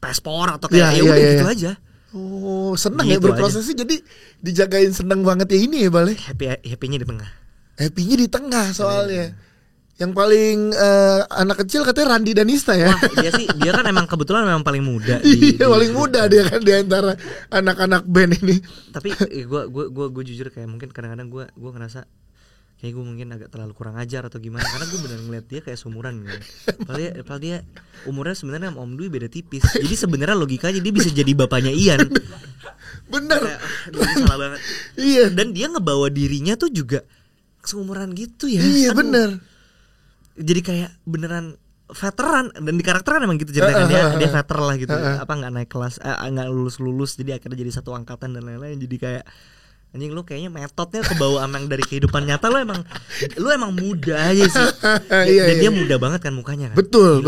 Paspor atau kayak udah gitu aja. Oh, senang gitu ya berprosesnya, jadi dijagain seneng banget ya ini ya Bale. Happy-nya di tengah. Happy-nya di tengah soalnya. Yang paling anak kecil katanya Randi Danista ya. Wah, dia kan emang kebetulan memang paling muda. Paling muda dia kan di antara anak-anak band ini. Tapi gue jujur kayak mungkin kadang-kadang gue ngerasa kayak gue mungkin agak terlalu kurang ajar atau gimana, karena gue benar ngeliat dia kayak seumuran gitu. Padahal dia umurnya sebenarnya sama Om Dwi beda tipis. Jadi sebenarnya logikanya dia bisa jadi bapaknya Ian. Bener. Salah banget. Iya. Dan dia ngebawa dirinya tuh juga seumuran gitu ya. Iya bener. Jadi kayak beneran veteran, dan di karakter kan emang gitu ceritanya, dia veteran lah gitu. Apa nggak naik kelas, nggak lulus, jadi akhirnya jadi satu angkatan dan lain-lain. Jadi kayak anjing, lu kayaknya metodnya kebawa emang dari kehidupan nyata. Lu emang muda aja sih. Dan dia muda banget kan mukanya kan. Betul.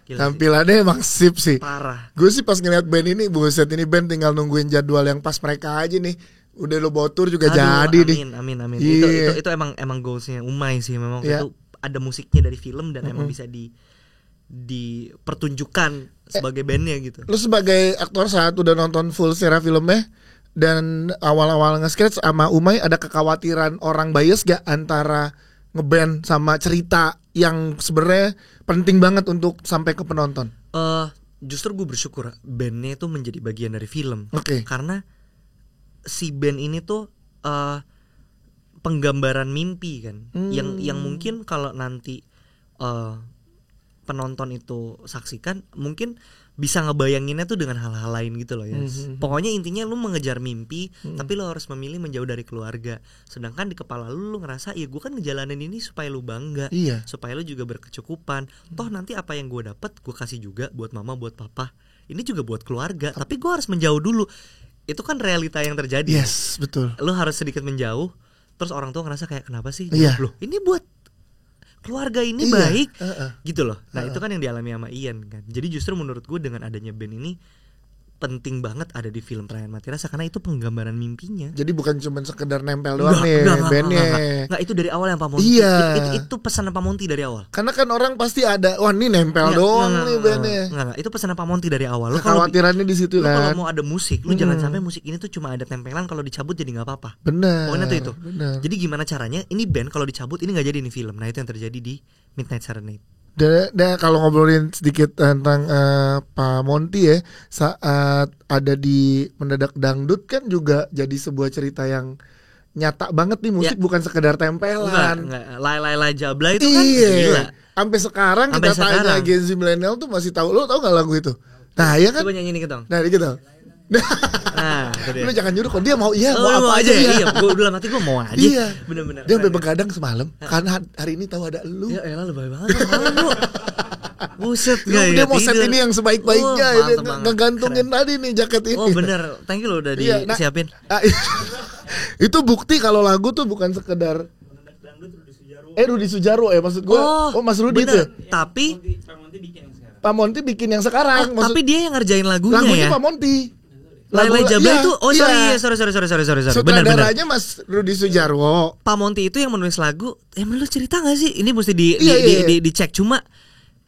Gila, tampilannya emang sip sih. Parah. Gue sih pas ngeliat band ini, buset, ini band tinggal nungguin jadwal yang pas mereka aja nih. Udah lo bawa tour juga jadi nih. Amin. Yeah. Itu emang goalsnya Umay sih memang. Itu ada musiknya dari film dan emang bisa dipertunjukkan sebagai bandnya gitu. Lu sebagai aktor saat udah nonton full secara filmnya dan awal-awal nge-sketch sama Umay, ada kekhawatiran orang bias gak antara ngeband sama cerita yang sebenarnya penting banget untuk sampai ke penonton? Justru gue bersyukur bandnya itu menjadi bagian dari film. Karena si band ini tuh penggambaran mimpi kan, yang mungkin kalau nanti penonton itu saksikan mungkin bisa ngebayanginnya tuh dengan hal-hal lain gitu loh ya. Pokoknya intinya lu mengejar mimpi, tapi lu harus memilih menjauh dari keluarga. Sedangkan di kepala lu ngerasa ya gue kan ngejalanin ini supaya lu bangga, supaya lu juga berkecukupan. Toh nanti apa yang gue dapat gue kasih juga buat mama, buat papa. Ini juga buat keluarga, tapi gue harus menjauh dulu. Itu kan realita yang terjadi. Yes, betul. Lu harus sedikit menjauh, terus orang tua ngerasa kayak kenapa sih? Loh, ini buat keluarga ini baik gitu loh. Nah itu kan yang dialami sama Ian kan. Jadi justru menurut gue dengan adanya band ini penting banget ada di film Perayaan Mati Rasa, karena itu penggambaran mimpinya. Jadi bukan cuma sekedar nempel doang nih bandnya. Nggak, itu dari awal yang Pak Monty. Itu pesanan Pak Monty dari awal. Karena kan orang pasti ada, wah ini nempel doang nih bandnya. Nggak, itu pesanan Pak Monty dari awal. Kekhawatirannya di situ kan. Kalau mau ada musik, lu jangan sampai musik ini tuh cuma ada tempelan, kalau dicabut jadi nggak apa-apa. Benar. Pokoknya tuh itu. Bener. Jadi gimana caranya ini band kalau dicabut ini nggak jadi ini film. Nah itu yang terjadi di Midnight Serenade. Dan kalau ngobrolin sedikit tentang Pak Monty ya, saat ada di Mendadak Dangdut kan juga jadi sebuah cerita yang nyata banget nih, musik bukan sekedar tempelan. Enggak. Lai Jabla itu kan gila. Sampai sekarang kita tanya Gen Z milenial tuh masih tahu. Lo tau gak lagu itu? Nah ya kan. Coba nyanyi nih dong. Nah dikit dong. Nah, lu jangan nyuruh kok dia mau mau apa aja. Iya, gue dalam hati gue mau aja. Iya. Bener-bener. Dia sampai begadang semalam karena hari ini tahu ada lu. Ya elah lebay banget lu. Buset, dia mau set ini yang sebaik-baiknya, ngegantungin tadi nih jaket ini. Oh bener, thank you lo udah disiapin. Itu bukti kalau lagu tuh bukan sekedar Rudi Sudjarwo ya maksud gue. Oh Mas Rudi tuh. Tapi Pak Monty bikin yang sekarang. Tapi dia yang ngerjain lagunya ya. Pak Monty. Lai Jabla itu, sorry. Sutradaranya Mas Rudi Sudjarwo. Pak Monty itu yang menulis lagu. Emang lu cerita nggak sih? Ini mesti dicek, cuma.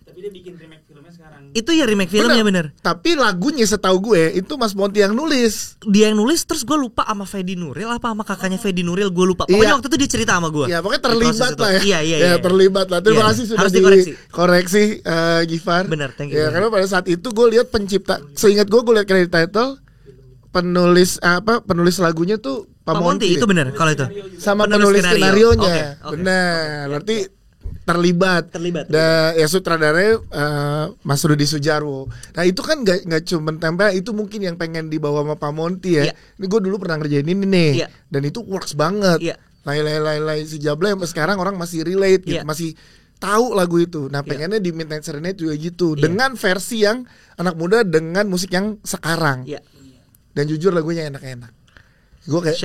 Tapi dia bikin remake filmnya sekarang. Itu ya remake filmnya bener. Tapi lagunya setahu gue itu Mas Monty yang nulis. Dia yang nulis, terus gue lupa sama Fedi Nuril apa sama kakaknya Fedi Nuril, gue lupa. Pokoknya waktu itu dia cerita sama gue. Iya, pokoknya terlibat lah ya. Iya, terlibat lah. Terima kasih sudah dikoreksi Gifar. Bener, thank you. Ya, karena pada saat itu gue lihat pencipta, seingat gue lihat credit title, penulis lagunya tuh Pak Monty. Itu benar kalau itu. Sama penulis skenarionya. Okay. Benar. Berarti terlibat. Dan ya sutradaranya Mas Rudi Sudjarwo. Nah itu kan nggak cuma tempel, itu mungkin yang pengen dibawa sama Pak Monty ya. Ini gue dulu pernah ngerjain ini nih. Dan itu works banget. Lai si Jabla yang sekarang orang masih relate gitu, masih tahu lagu itu. Nah pengennya di Midnight Serenade juga gitu, dengan versi yang anak muda dengan musik yang sekarang. Dan jujur lagunya enak-enak. Gue kayak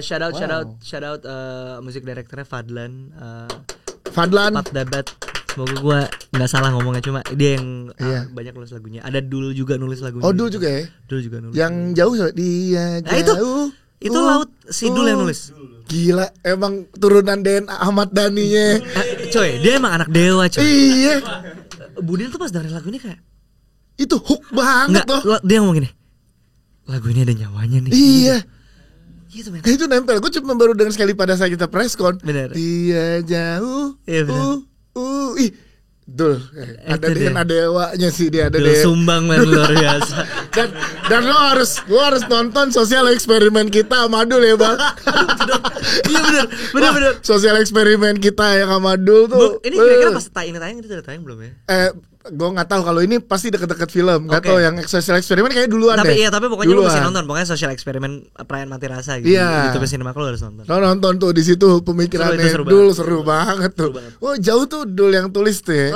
shout out musik direkturnya Fadlan. Fadlan. Pat Dabat. Semoga gue nggak salah ngomongnya, cuma dia yang banyak nulis lagunya. Ada Dul juga nulis lagunya. Oh Dul juga ya? Dul juga nulis. Yang jauh dia jauh. Itu Laut si Dul yang nulis. Gila, emang turunan DNA Ahmad Dhani-nya. Coy, dia emang anak dewa coy. Iya. Budin tuh pas dengerin lagu ini kayak itu hook banget loh. Dia ngomong gini, lagu ini ada nyawanya nih. Iya. Gitu, men. Itu nempel. Gue cuma baru dengar sekali pada saat kita preskon. Bener. Dia jauh. Iya bener. Ih, Dul, ada dengan adewanya sih dia ada Dul sumbang men luar biasa. dan lo harus nonton sosial eksperimen kita sama Dul ya bang. Iya bener. Sosial eksperimen kita yang sama Dul tuh. Ini kira-kira pas tayang itu udah tayang belum ya? Gue nggak tahu, kalau ini pasti deket-deket film. Nggak tahu yang sosial eksperimen kayak duluan tapi, deh. Iya, tapi pokoknya lu mesti nonton. Pokoknya sosial eksperimen Perayaan Mati Rasa gitu. Iya. YouTube Cinema lu harus nonton. Lo nonton tuh di situ pemikirannya Dul seru banget tuh. Oh jauh tuh Dul yang tulis tuh ya.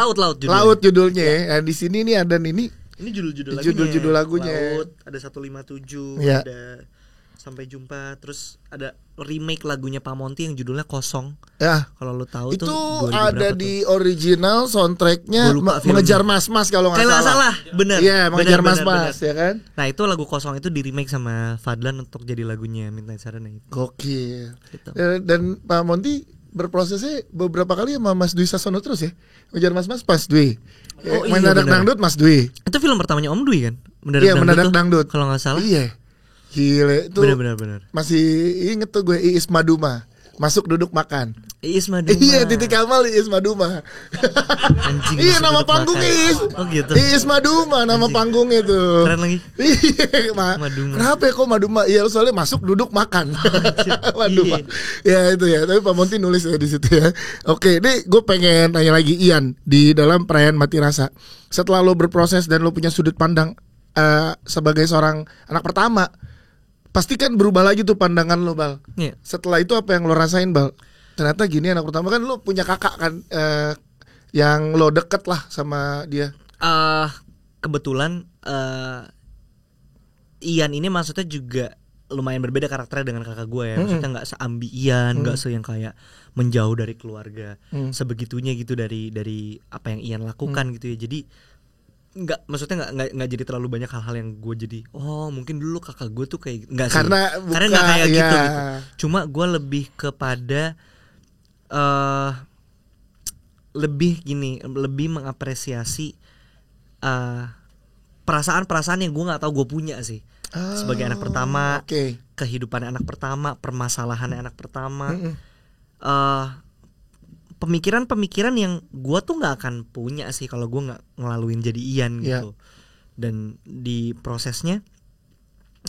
Laut judulnya ya. Nah, di sini nih ada ini judul lagunya. Laut, ada 157, ya. ada Sampai Jumpa, terus ada remake lagunya Pak Monty yang judulnya Kosong. Ya. Kalau lu tahu itu tuh ada di original soundtracknya Mengejar Mas-Mas kalau nggak salah. Bener. Iya, Mengejar Mas-Mas ya kan. Nah itu lagu Kosong itu di remake sama Fadlan untuk jadi lagunya Midnight Sarana itu. Gokil. Gitu. Dan Pak Monty berprosesnya beberapa kali sama Mas Dwi Sasono terus ya. Mengejar Mas-Mas Mas Dwi. Mendadak Dangdut Mas Dwi. Itu film pertamanya Om Dwi kan? Mendadak Dangdut. Kalau nggak salah. Iya. Gile itu. Bener. Masih inget tuh gue Iis Maduma. Masuk duduk makan. Iis Maduma. Iya, Titik Kamal Iis Maduma. Anjing. Iya, nama panggung Iis. Oh gitu. Iis Maduma nama panggungnya tuh. Keren lagi. Iya, Maduma. Kenapa ya kok Maduma? Iya, soalnya masuk duduk makan. Maduma. Ya itu ya. Tapi Pak Monty nulis ya di situ ya. Oke, nih gue pengen tanya lagi Ian di dalam Perayaan Mati Rasa. Setelah lo berproses dan lo punya sudut pandang sebagai seorang anak pertama, pasti kan berubah lagi tuh pandangan lo, Bal. Yeah. Setelah itu apa yang lo rasain, Bal? Ternyata gini, anak pertama kan lo punya kakak kan yang lo deket lah sama dia. Kebetulan Ian ini maksudnya juga lumayan berbeda karakternya dengan kakak gue ya. Maksudnya nggak seambi Ian, nggak yang kayak menjauh dari keluarga sebegitunya gitu dari apa yang Ian lakukan gitu ya. Jadi nggak jadi terlalu banyak hal-hal yang gue jadi mungkin dulu kakak gue tuh kayak nggak sih, karena nggak kayak gitu. Cuma gue lebih kepada lebih mengapresiasi perasaan-perasaan yang gue nggak tahu gue punya sih sebagai anak pertama, kehidupan anak pertama, permasalahan anak pertama, pemikiran-pemikiran yang gue tuh nggak akan punya sih kalau gue nggak ngelaluin jadi Ian gitu. Dan di prosesnya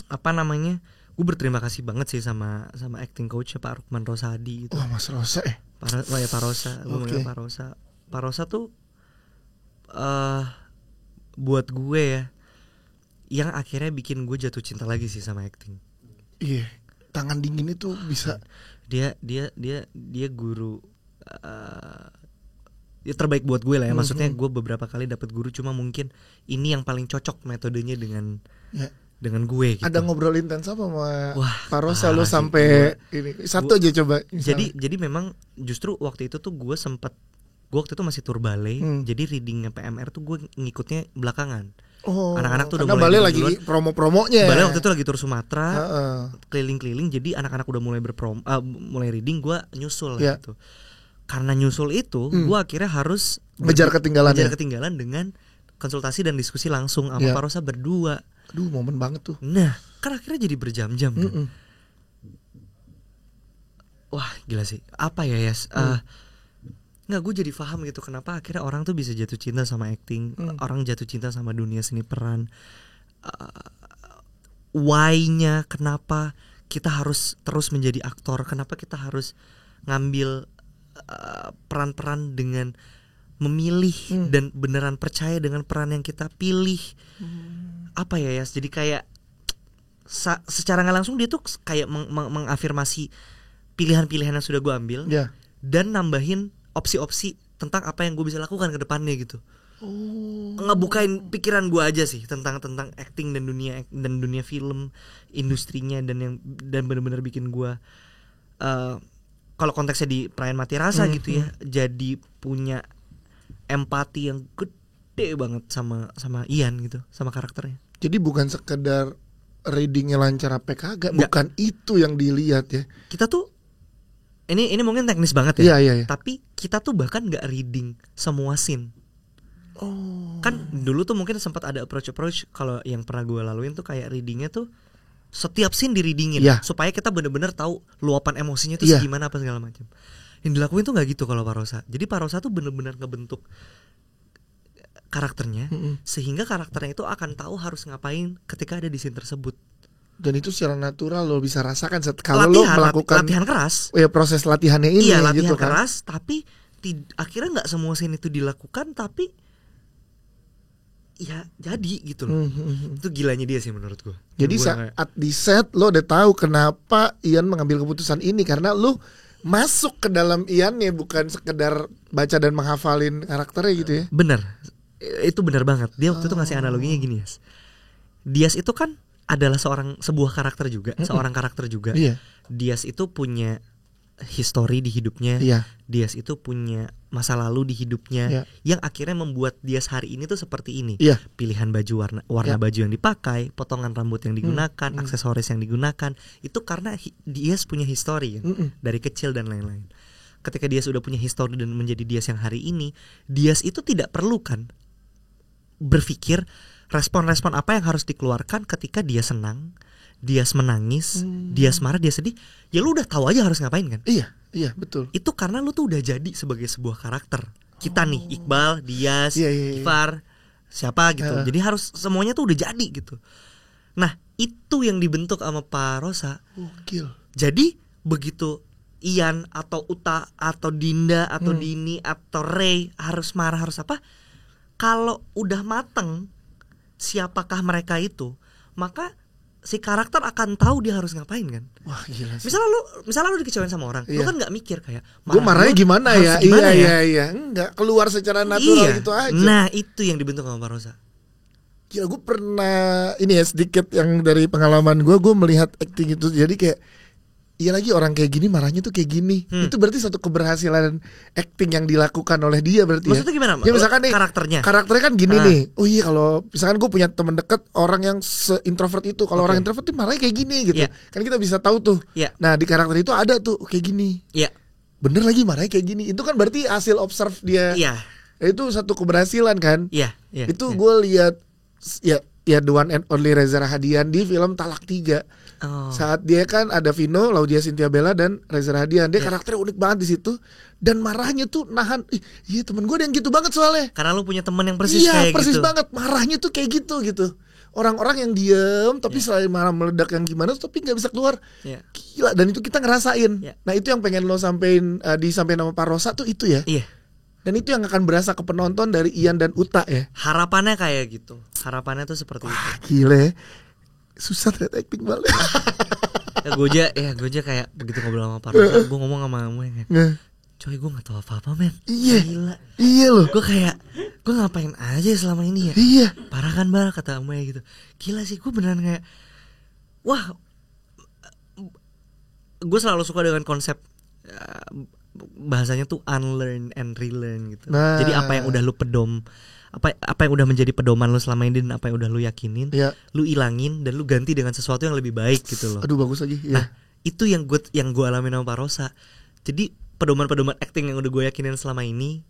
gue berterima kasih banget sih sama acting coach Pak Rukman Rosadi gitu. Mas Rosa Pak Rosa, Pak Rosa tuh buat gue ya yang akhirnya bikin gue jatuh cinta lagi sih sama acting. Iya, tangan dingin itu bisa. Dia guru ya terbaik buat gue lah ya. Maksudnya gue beberapa kali dapat guru, cuma mungkin ini yang paling cocok metodenya dengan gue gitu. Ada ngobrol intens apa sama Pak Rosa lo sampai ini satu aja coba. Jadi memang justru waktu itu tuh gue waktu itu masih tur ballet. Jadi readingnya PMR tuh gue ngikutnya belakangan. Anak-anak tuh udah mulai ballet lagi promo-promonya. Ballet waktu itu lagi tur Sumatera, keliling-keliling. Jadi anak-anak udah mulai mulai reading, gue nyusul gitu. Karena nyusul itu, gue akhirnya harus ngejar ketinggalan dengan konsultasi dan diskusi langsung sama Pak Rosa berdua. Aduh, momen banget tuh. Nah, kan akhirnya jadi berjam-jam kan. Wah, gila sih. Apa ya, Yas? Nggak, gue jadi paham gitu kenapa akhirnya orang tuh bisa jatuh cinta sama acting, orang jatuh cinta sama dunia seni peran. Why-nya kenapa kita harus terus menjadi aktor, kenapa kita harus ngambil peran-peran dengan memilih dan beneran percaya dengan peran yang kita pilih. Apa ya, Yas? Jadi kayak secara nggak langsung dia tuh kayak mengafirmasi pilihan-pilihan yang sudah gue ambil dan nambahin opsi-opsi tentang apa yang gue bisa lakukan ke depannya gitu. Ngebukain pikiran gue aja sih tentang acting dan dunia film industrinya, dan benar-benar bikin gue kalau konteksnya di Perayaan Mati Rasa gitu ya, jadi punya empati yang gede banget sama Ian gitu, sama karakternya. Jadi bukan sekedar readingnya lancar apa kagak, bukan itu yang dilihat ya. Kita tuh ini mungkin teknis banget ya. Iya. Tapi kita tuh bahkan nggak reading semua scene. Kan dulu tuh mungkin sempat ada approach kalau yang pernah gue laluin tuh kayak readingnya tuh setiap scene di readingin supaya kita bener-bener tahu luapan emosinya tuh segimana apa segala macam. Yang dilakuin tuh nggak gitu kalau Parosa. Jadi Parosa tuh bener-bener ngebentuk karakternya sehingga karakternya itu akan tahu harus ngapain ketika ada di scene tersebut. Dan itu secara natural lo bisa rasakan kalau lo melakukan latihan keras. Ya proses latihannya ini iya, latihan gitu kan. keras tapi akhirnya nggak semua scene itu dilakukan tapi ya jadi gitu loh. Itu gilanya dia sih menurut gue. Jadi saat di set lo udah tahu kenapa Ian mengambil keputusan ini karena lo masuk ke dalam Ian-nya, bukan sekedar baca dan menghafalin karakternya gitu ya. Bener. Itu bener banget. Dia waktu itu ngasih analoginya gini, Yas. Dias itu kan adalah sebuah karakter juga, seorang karakter juga. Iya. Dias itu punya history di hidupnya. Iya. Dias itu punya masa lalu di hidupnya yang akhirnya membuat Dias hari ini tuh seperti ini. Iya. Pilihan baju warna baju yang dipakai, potongan rambut yang digunakan, aksesoris yang digunakan, itu karena Dias punya history kan, dari kecil dan lain-lain. Ketika Dias udah punya history dan menjadi Dias yang hari ini, Dias itu tidak perlu kan berpikir respon-respon apa yang harus dikeluarkan ketika dia senang, dia menangis, dia marah, dia sedih. Ya lu udah tahu aja harus ngapain kan? Iya, betul. Itu karena lu tuh udah jadi sebagai sebuah karakter. Kita nih, Iqbal, Dias, Ifar, siapa gitu. Jadi harus semuanya tuh udah jadi gitu. Nah, itu yang dibentuk sama Parosa. Gokil. Jadi begitu Ian atau Uta atau Dinda atau Dini atau Ray harus marah harus apa? Kalau udah mateng siapakah mereka itu, maka si karakter akan tahu dia harus ngapain kan. Wah gila sih. Misalnya lu dikecewain sama orang, lu kan nggak mikir kayak gue marahnya gimana ya? Iya. Enggak keluar secara natural gitu aja. Nah itu yang dibentuk sama Parosa. Gila, gue pernah ini ya sedikit yang dari pengalaman gue melihat acting itu. Jadi kayak iya lagi orang kayak gini marahnya tuh kayak gini. Itu berarti satu keberhasilan acting yang dilakukan oleh dia berarti. Maksudnya gimana? Ya misalkan nih karakternya kan gini nih. Oh iya, kalau misalkan gue punya teman dekat orang yang se-introvert itu, kalau orang introvert tuh marahnya kayak gini gitu. Kan kita bisa tahu tuh. Nah, di karakter itu ada tuh kayak gini. Bener lagi marahnya kayak gini. Itu kan berarti hasil observe dia. Itu satu keberhasilan kan. Itu gue lihat ya The One and Only Reza Rahadian di film Talak 3. Saat dia kan ada Vino, Laudia Cynthia Bella dan Reza Rahadian. Dia karakternya unik banget di situ. Dan marahnya tuh nahan. Iya temen gue ada yang gitu banget soalnya. Karena lu punya temen yang persis kayak gitu. Iya persis banget. Marahnya tuh kayak gitu. Orang-orang yang diem tapi selain marah meledak yang gimana tapi gak bisa keluar. Gila, dan itu kita ngerasain. Nah itu yang pengen lo sampein disampaikan sama Parosa tuh itu ya. Dan itu yang akan berasa ke penonton dari Ian dan Uta ya. Harapannya kayak gitu. Harapannya tuh seperti itu. Gile. Susah ternyata acting banget. Gue aja kayak begitu ngobrol sama Parosa, gue ngomong sama kamu ya. Coy, gue gak tahu apa-apa men. Gila. Iya loh. Gue kayak gue ngapain aja selama ini ya. Iya. Parah kan Bar kata kamu ya gitu. Gila sih, gue beneran kayak wah. Gue selalu suka dengan konsep bahasanya tuh unlearn and relearn gitu. Jadi apa yang udah lu apa yang udah menjadi pedoman lu selama ini dan apa yang udah lu yakinin, lu ilangin dan lu ganti dengan sesuatu yang lebih baik gitu loh. Aduh bagus lagi. Nah itu yang gue alamin sama Parosa. Jadi pedoman-pedoman acting yang udah gue yakinin selama ini,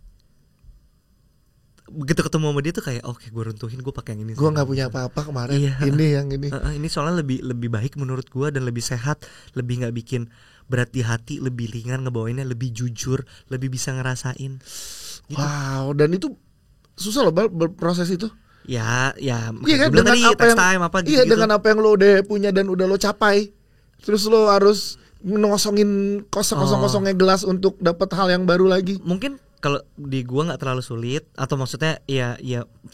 begitu ketemu sama dia tuh kayak oke, gue runtuhin, gue pakai yang ini. Gue nggak punya apa-apa kemarin. Ini yang ini. Ini soalnya lebih baik menurut gue dan lebih sehat, lebih nggak bikin berat di hati, lebih ringan ngebawainnya, lebih jujur, lebih bisa ngerasain. Gitu. Wow, dan itu susah loh berproses itu. Ya kan, dengan tadi apa yang time apa gitu. Iya, dengan apa yang lo udah punya dan udah lo capai. Terus lo harus ngosongin kosongnya gelas untuk dapat hal yang baru lagi. Mungkin kalau di gue nggak terlalu sulit, atau maksudnya ya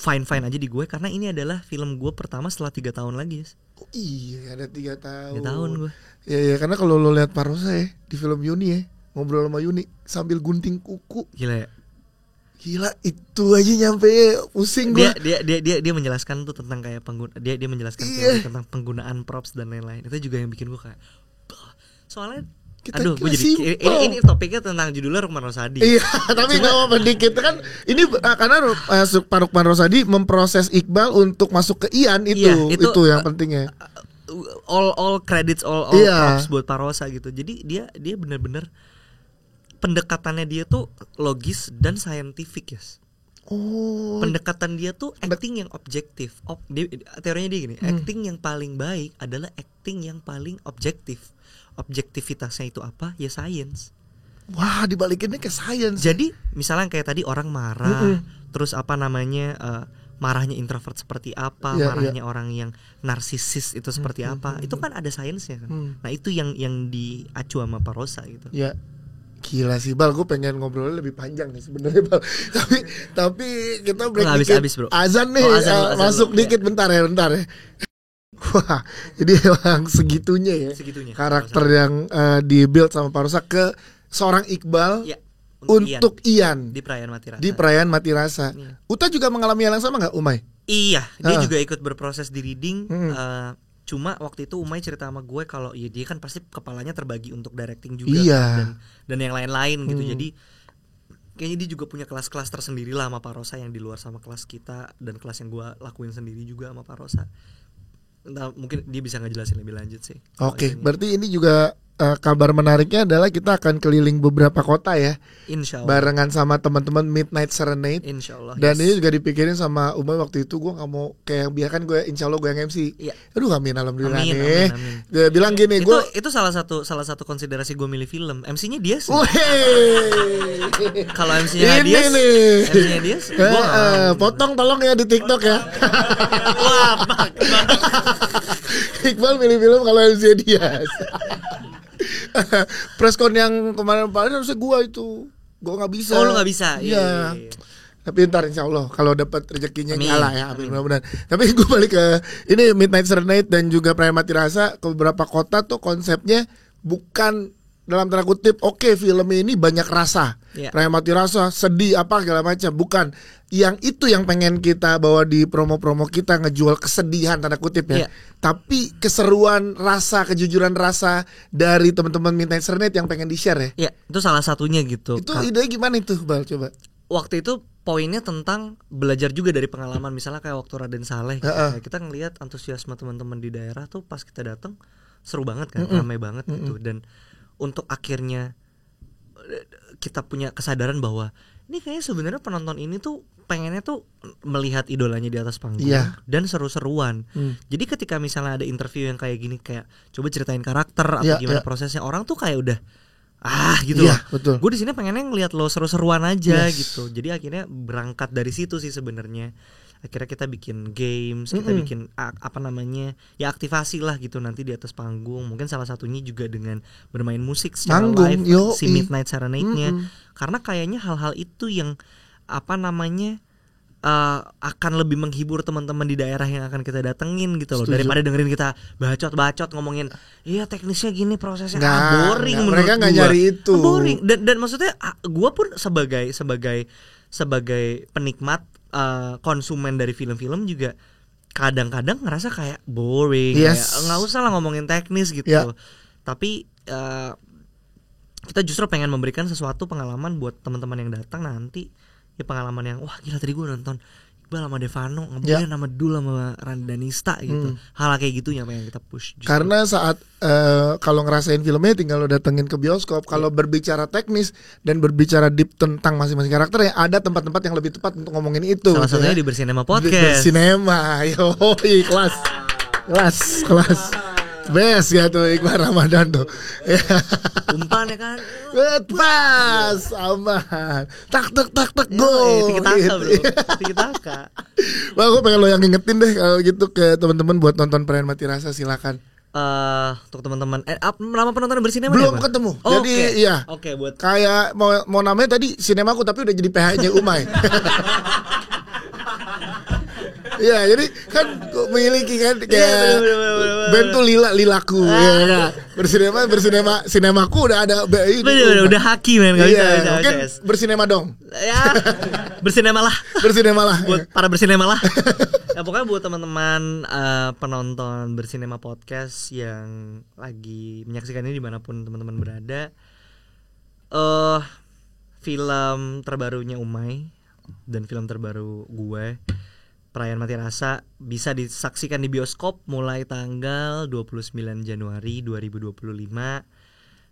fine aja di gue karena ini adalah film gue pertama setelah 3 tahun lagi. Oh iya, ada 3 tahun. 3 tahun gue. Ya karena kalau lo lihat Parosa ya di film Yuni ya, ngobrol sama Yuni sambil gunting kuku. Gila itu aja nyampe pusing gue. Dia menjelaskan tuh tentang kayak dia menjelaskan tentang penggunaan props dan lain-lain. Itu juga yang bikin gue kayak soalnya Aduh, gue jadi ini topiknya tentang judulnya Rukman Rosadi. Iya, tapi nggak apa-apa dikit kan. Ini karena Pak Rukman Rosadi memproses Iqbal untuk masuk ke Ian itu yang pentingnya. All credits, all props buat Pak Rosa gitu. Jadi dia benar-benar pendekatannya dia tuh logis dan scientific, yes. Oh. Pendekatan dia tuh acting yang objektif. Teorinya dia gini, acting yang paling baik adalah acting yang paling objektif. Objektivitasnya itu apa? Ya science. Wah, dibalikinnya ke science. Jadi misalnya kayak tadi orang marah, terus apa namanya marahnya introvert seperti apa, marahnya orang yang narsisis itu seperti apa. Itu kan ada sainsnya kan. Nah, itu yang diacu sama Pak Rosa gitu. Ya. Gila sih Bal, gue pengen ngobrolnya lebih panjang nih sebenarnya Bal. Tapi kita break dikit. Abis, bro. Azan nih, azan masuk dulu, dikit bentar ya. Wah, jadi emang segitunya ya. Karakter yang di-build sama Pak Rosa ke seorang Iqbal untuk Ian di Perayaan Mati Rasa. Iya. Uta juga mengalami hal yang sama nggak, Umay? Iya, dia juga ikut berproses di reading. Cuma waktu itu Umay cerita sama gue kalau ya dia kan pasti kepalanya terbagi untuk directing juga dan yang lain-lain gitu. Jadi kayaknya dia juga punya kelas-kelas tersendiri lah sama Pak Rosa yang di luar sama kelas kita dan kelas yang gue lakuin sendiri juga sama Pak Rosa. Nah, mungkin dia bisa ngejelasin lebih lanjut sih. Oke, berarti ini juga kabar menariknya adalah kita akan keliling beberapa kota ya. Insyaallah. Barengan sama teman-teman Midnight Serenade. Insyaallah. Dan ini juga dipikirin sama Umay waktu itu, gue nggak mau kayak biarkan gue, insyaallah gue yang MC. Iya. Aduh, amin, alhamdulillah nih. Amin. Dia bilang gini, itu salah satu konsiderasi gue milih film. MC-nya dia sih. Kalau MC-nya dia, MC-nya dia. Potong tolong ya di TikTok ya. Wah, Iqbal milih film kalau MC-nya dia. Preskon yang kemarin harusnya gue nggak bisa. Oh, lu nggak bisa. Iya. Tapi ntar insya Allah kalau dapat rezekinya nyala ya, amin mudah-mudahan. Tapi gue balik ke ini Midnight Serenade dan juga Perayaan Mati Rasa ke beberapa kota tuh konsepnya bukan dalam tanda kutip film ini banyak rasa, Perayaan Mati Rasa sedih apa segala macam, bukan. Yang itu yang pengen kita bawa di promo-promo kita, ngejual kesedihan tanda kutip ya. Tapi keseruan rasa, kejujuran rasa dari teman-teman Midnight Serenade yang pengen di-share ya. Iya, itu salah satunya gitu. Itu idenya gimana itu, Bal, coba. Waktu itu poinnya tentang belajar juga dari pengalaman, misalnya kayak waktu Raden Saleh gitu. Kita ngelihat antusiasme teman-teman di daerah tuh pas kita datang seru banget kan, ramai banget gitu. Dan untuk akhirnya kita punya kesadaran bahwa ini kayaknya sebenarnya penonton ini tuh pengennya tuh melihat idolanya di atas panggung dan seru-seruan. Jadi ketika misalnya ada interview yang kayak gini, kayak coba ceritain karakter atau gimana prosesnya, orang tuh kayak udah gitu loh. Gue di sini pengennya ngelihat lo seru-seruan aja gitu. Jadi akhirnya berangkat dari situ sih sebenarnya. Akhirnya kita bikin games, kita bikin aktivasi lah gitu nanti di atas panggung. Mungkin salah satunya juga dengan bermain musik secara live si Midnight Serenade-nya. Karena kayaknya hal-hal itu yang akan lebih menghibur teman-teman di daerah yang akan kita datengin gitu loh. Daripada dengerin kita bacot-bacot ngomongin teknisnya gini, prosesnya boring menurut mereka nggak nyari itu. Boring. Dan maksudnya gue pun sebagai penikmat konsumen dari film-film juga kadang-kadang ngerasa kayak boring, kayak nggak usah lah ngomongin teknis gitu. Tapi kita justru pengen memberikan sesuatu pengalaman buat teman-teman yang datang nanti. Ya pengalaman yang wah gila, tadi gue nonton Iqbal sama Devano, kemudian sama Dul sama Randa Danista gitu. Hal kayak gitu yang pengen kita push justru. Karena saat kalau ngerasain filmnya tinggal lo datengin ke bioskop. Kalau berbicara teknis dan berbicara deep tentang masing-masing karakter, ya ada tempat-tempat yang lebih tepat untuk ngomongin itu. Salah satunya di Bersinema Podcast. Bersinema, yoi, kelas. Best ya tuh Iqbal Ramadan tuh. Umpan ya kan. Pas aman. Tak go. Tiki-taka bro. Tiki-taka. Wah, gue pengen lo yang ngingetin deh kalau gitu ke teman-teman buat nonton Perayaan Mati Rasa, silakan. Untuk teman-teman nama penonton Bersinema belum apa? Ketemu. Jadi iya. Oke, buat kayak mau namanya tadi Sinemaku tapi udah jadi PH-nya Umay. Iya, jadi kan memiliki kan kayak band tuh lilaku ya. Bersinemaku udah ada ini. Udah haki men, enggak bisa. Mungkin bersinema dong. Ya. Bersinema lah. Buat para bersinema lah. Ya pokoknya buat teman-teman penonton Bersinema Podcast yang lagi menyaksikan ini dimanapun teman-teman berada, film terbarunya Umay dan film terbaru gue, Perayaan Mati Rasa, bisa disaksikan di bioskop mulai tanggal 29 Januari 2025.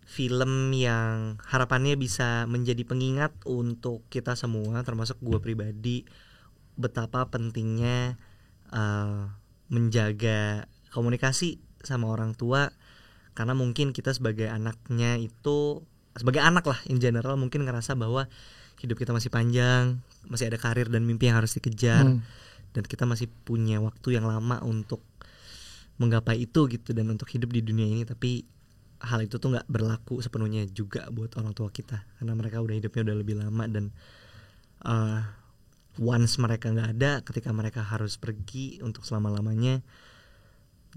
Film yang harapannya bisa menjadi pengingat untuk kita semua, termasuk gue pribadi, betapa pentingnya menjaga komunikasi sama orang tua. Karena mungkin kita sebagai anaknya itu, sebagai anak lah in general, mungkin ngerasa bahwa hidup kita masih panjang, masih ada karir dan mimpi yang harus dikejar, dan kita masih punya waktu yang lama untuk menggapai itu gitu, dan untuk hidup di dunia ini. Tapi hal itu tuh nggak berlaku sepenuhnya juga buat orang tua kita, karena mereka udah hidupnya udah lebih lama, dan once mereka nggak ada, ketika mereka harus pergi untuk selama-lamanya,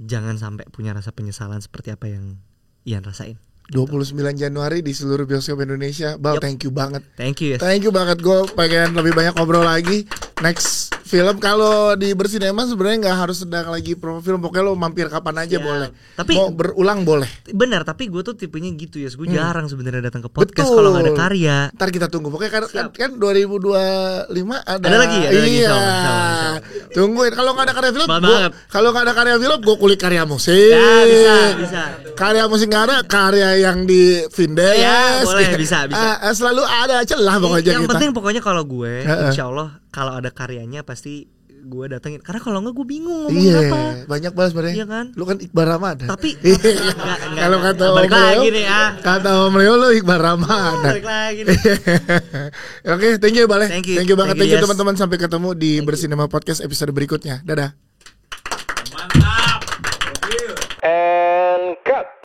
jangan sampai punya rasa penyesalan seperti apa yang Ian rasain. 29 Januari di seluruh bioskop Indonesia. Bal, thank you banget. Thank you. Yes. Thank you banget. Gue pengen lebih banyak ngobrol lagi. Next film kalau di Bersinema sebenarnya nggak harus sedang lagi promo film. Pokoknya lo mampir kapan aja boleh. Tapi mau berulang boleh. Benar. Tapi gue tuh tipenya gitu ya. Gue jarang sebenarnya datang ke podcast kalau nggak ada karya. Ntar kita tunggu. Pokoknya kan 2025 ada lagi ya. Iya. Tungguin. Kalau nggak ada karya film, gue kulik karya musik. Ya, bisa. Karya musik nggak ada, karya yang di Vindes. Ya, boleh, bisa. Selalu ada celah pokoknya yang kita. penting pokoknya kalau gue, insya Allah kalau ada karyanya pasti gue datengin. Karena kalau enggak gue bingung ngomong apa. Banyak banget sebenarnya. Iya kan? Lu kan Iqbal Ramadan. Tapi kalau kata balik lagi nih kata Om Leo lu Iqbal Ramadan. Balik lagi nih. Oke, thank you Bale. Thank you banget. Thank you teman-teman, sampai ketemu di Bersinema Podcast episode berikutnya. Dadah. And cut.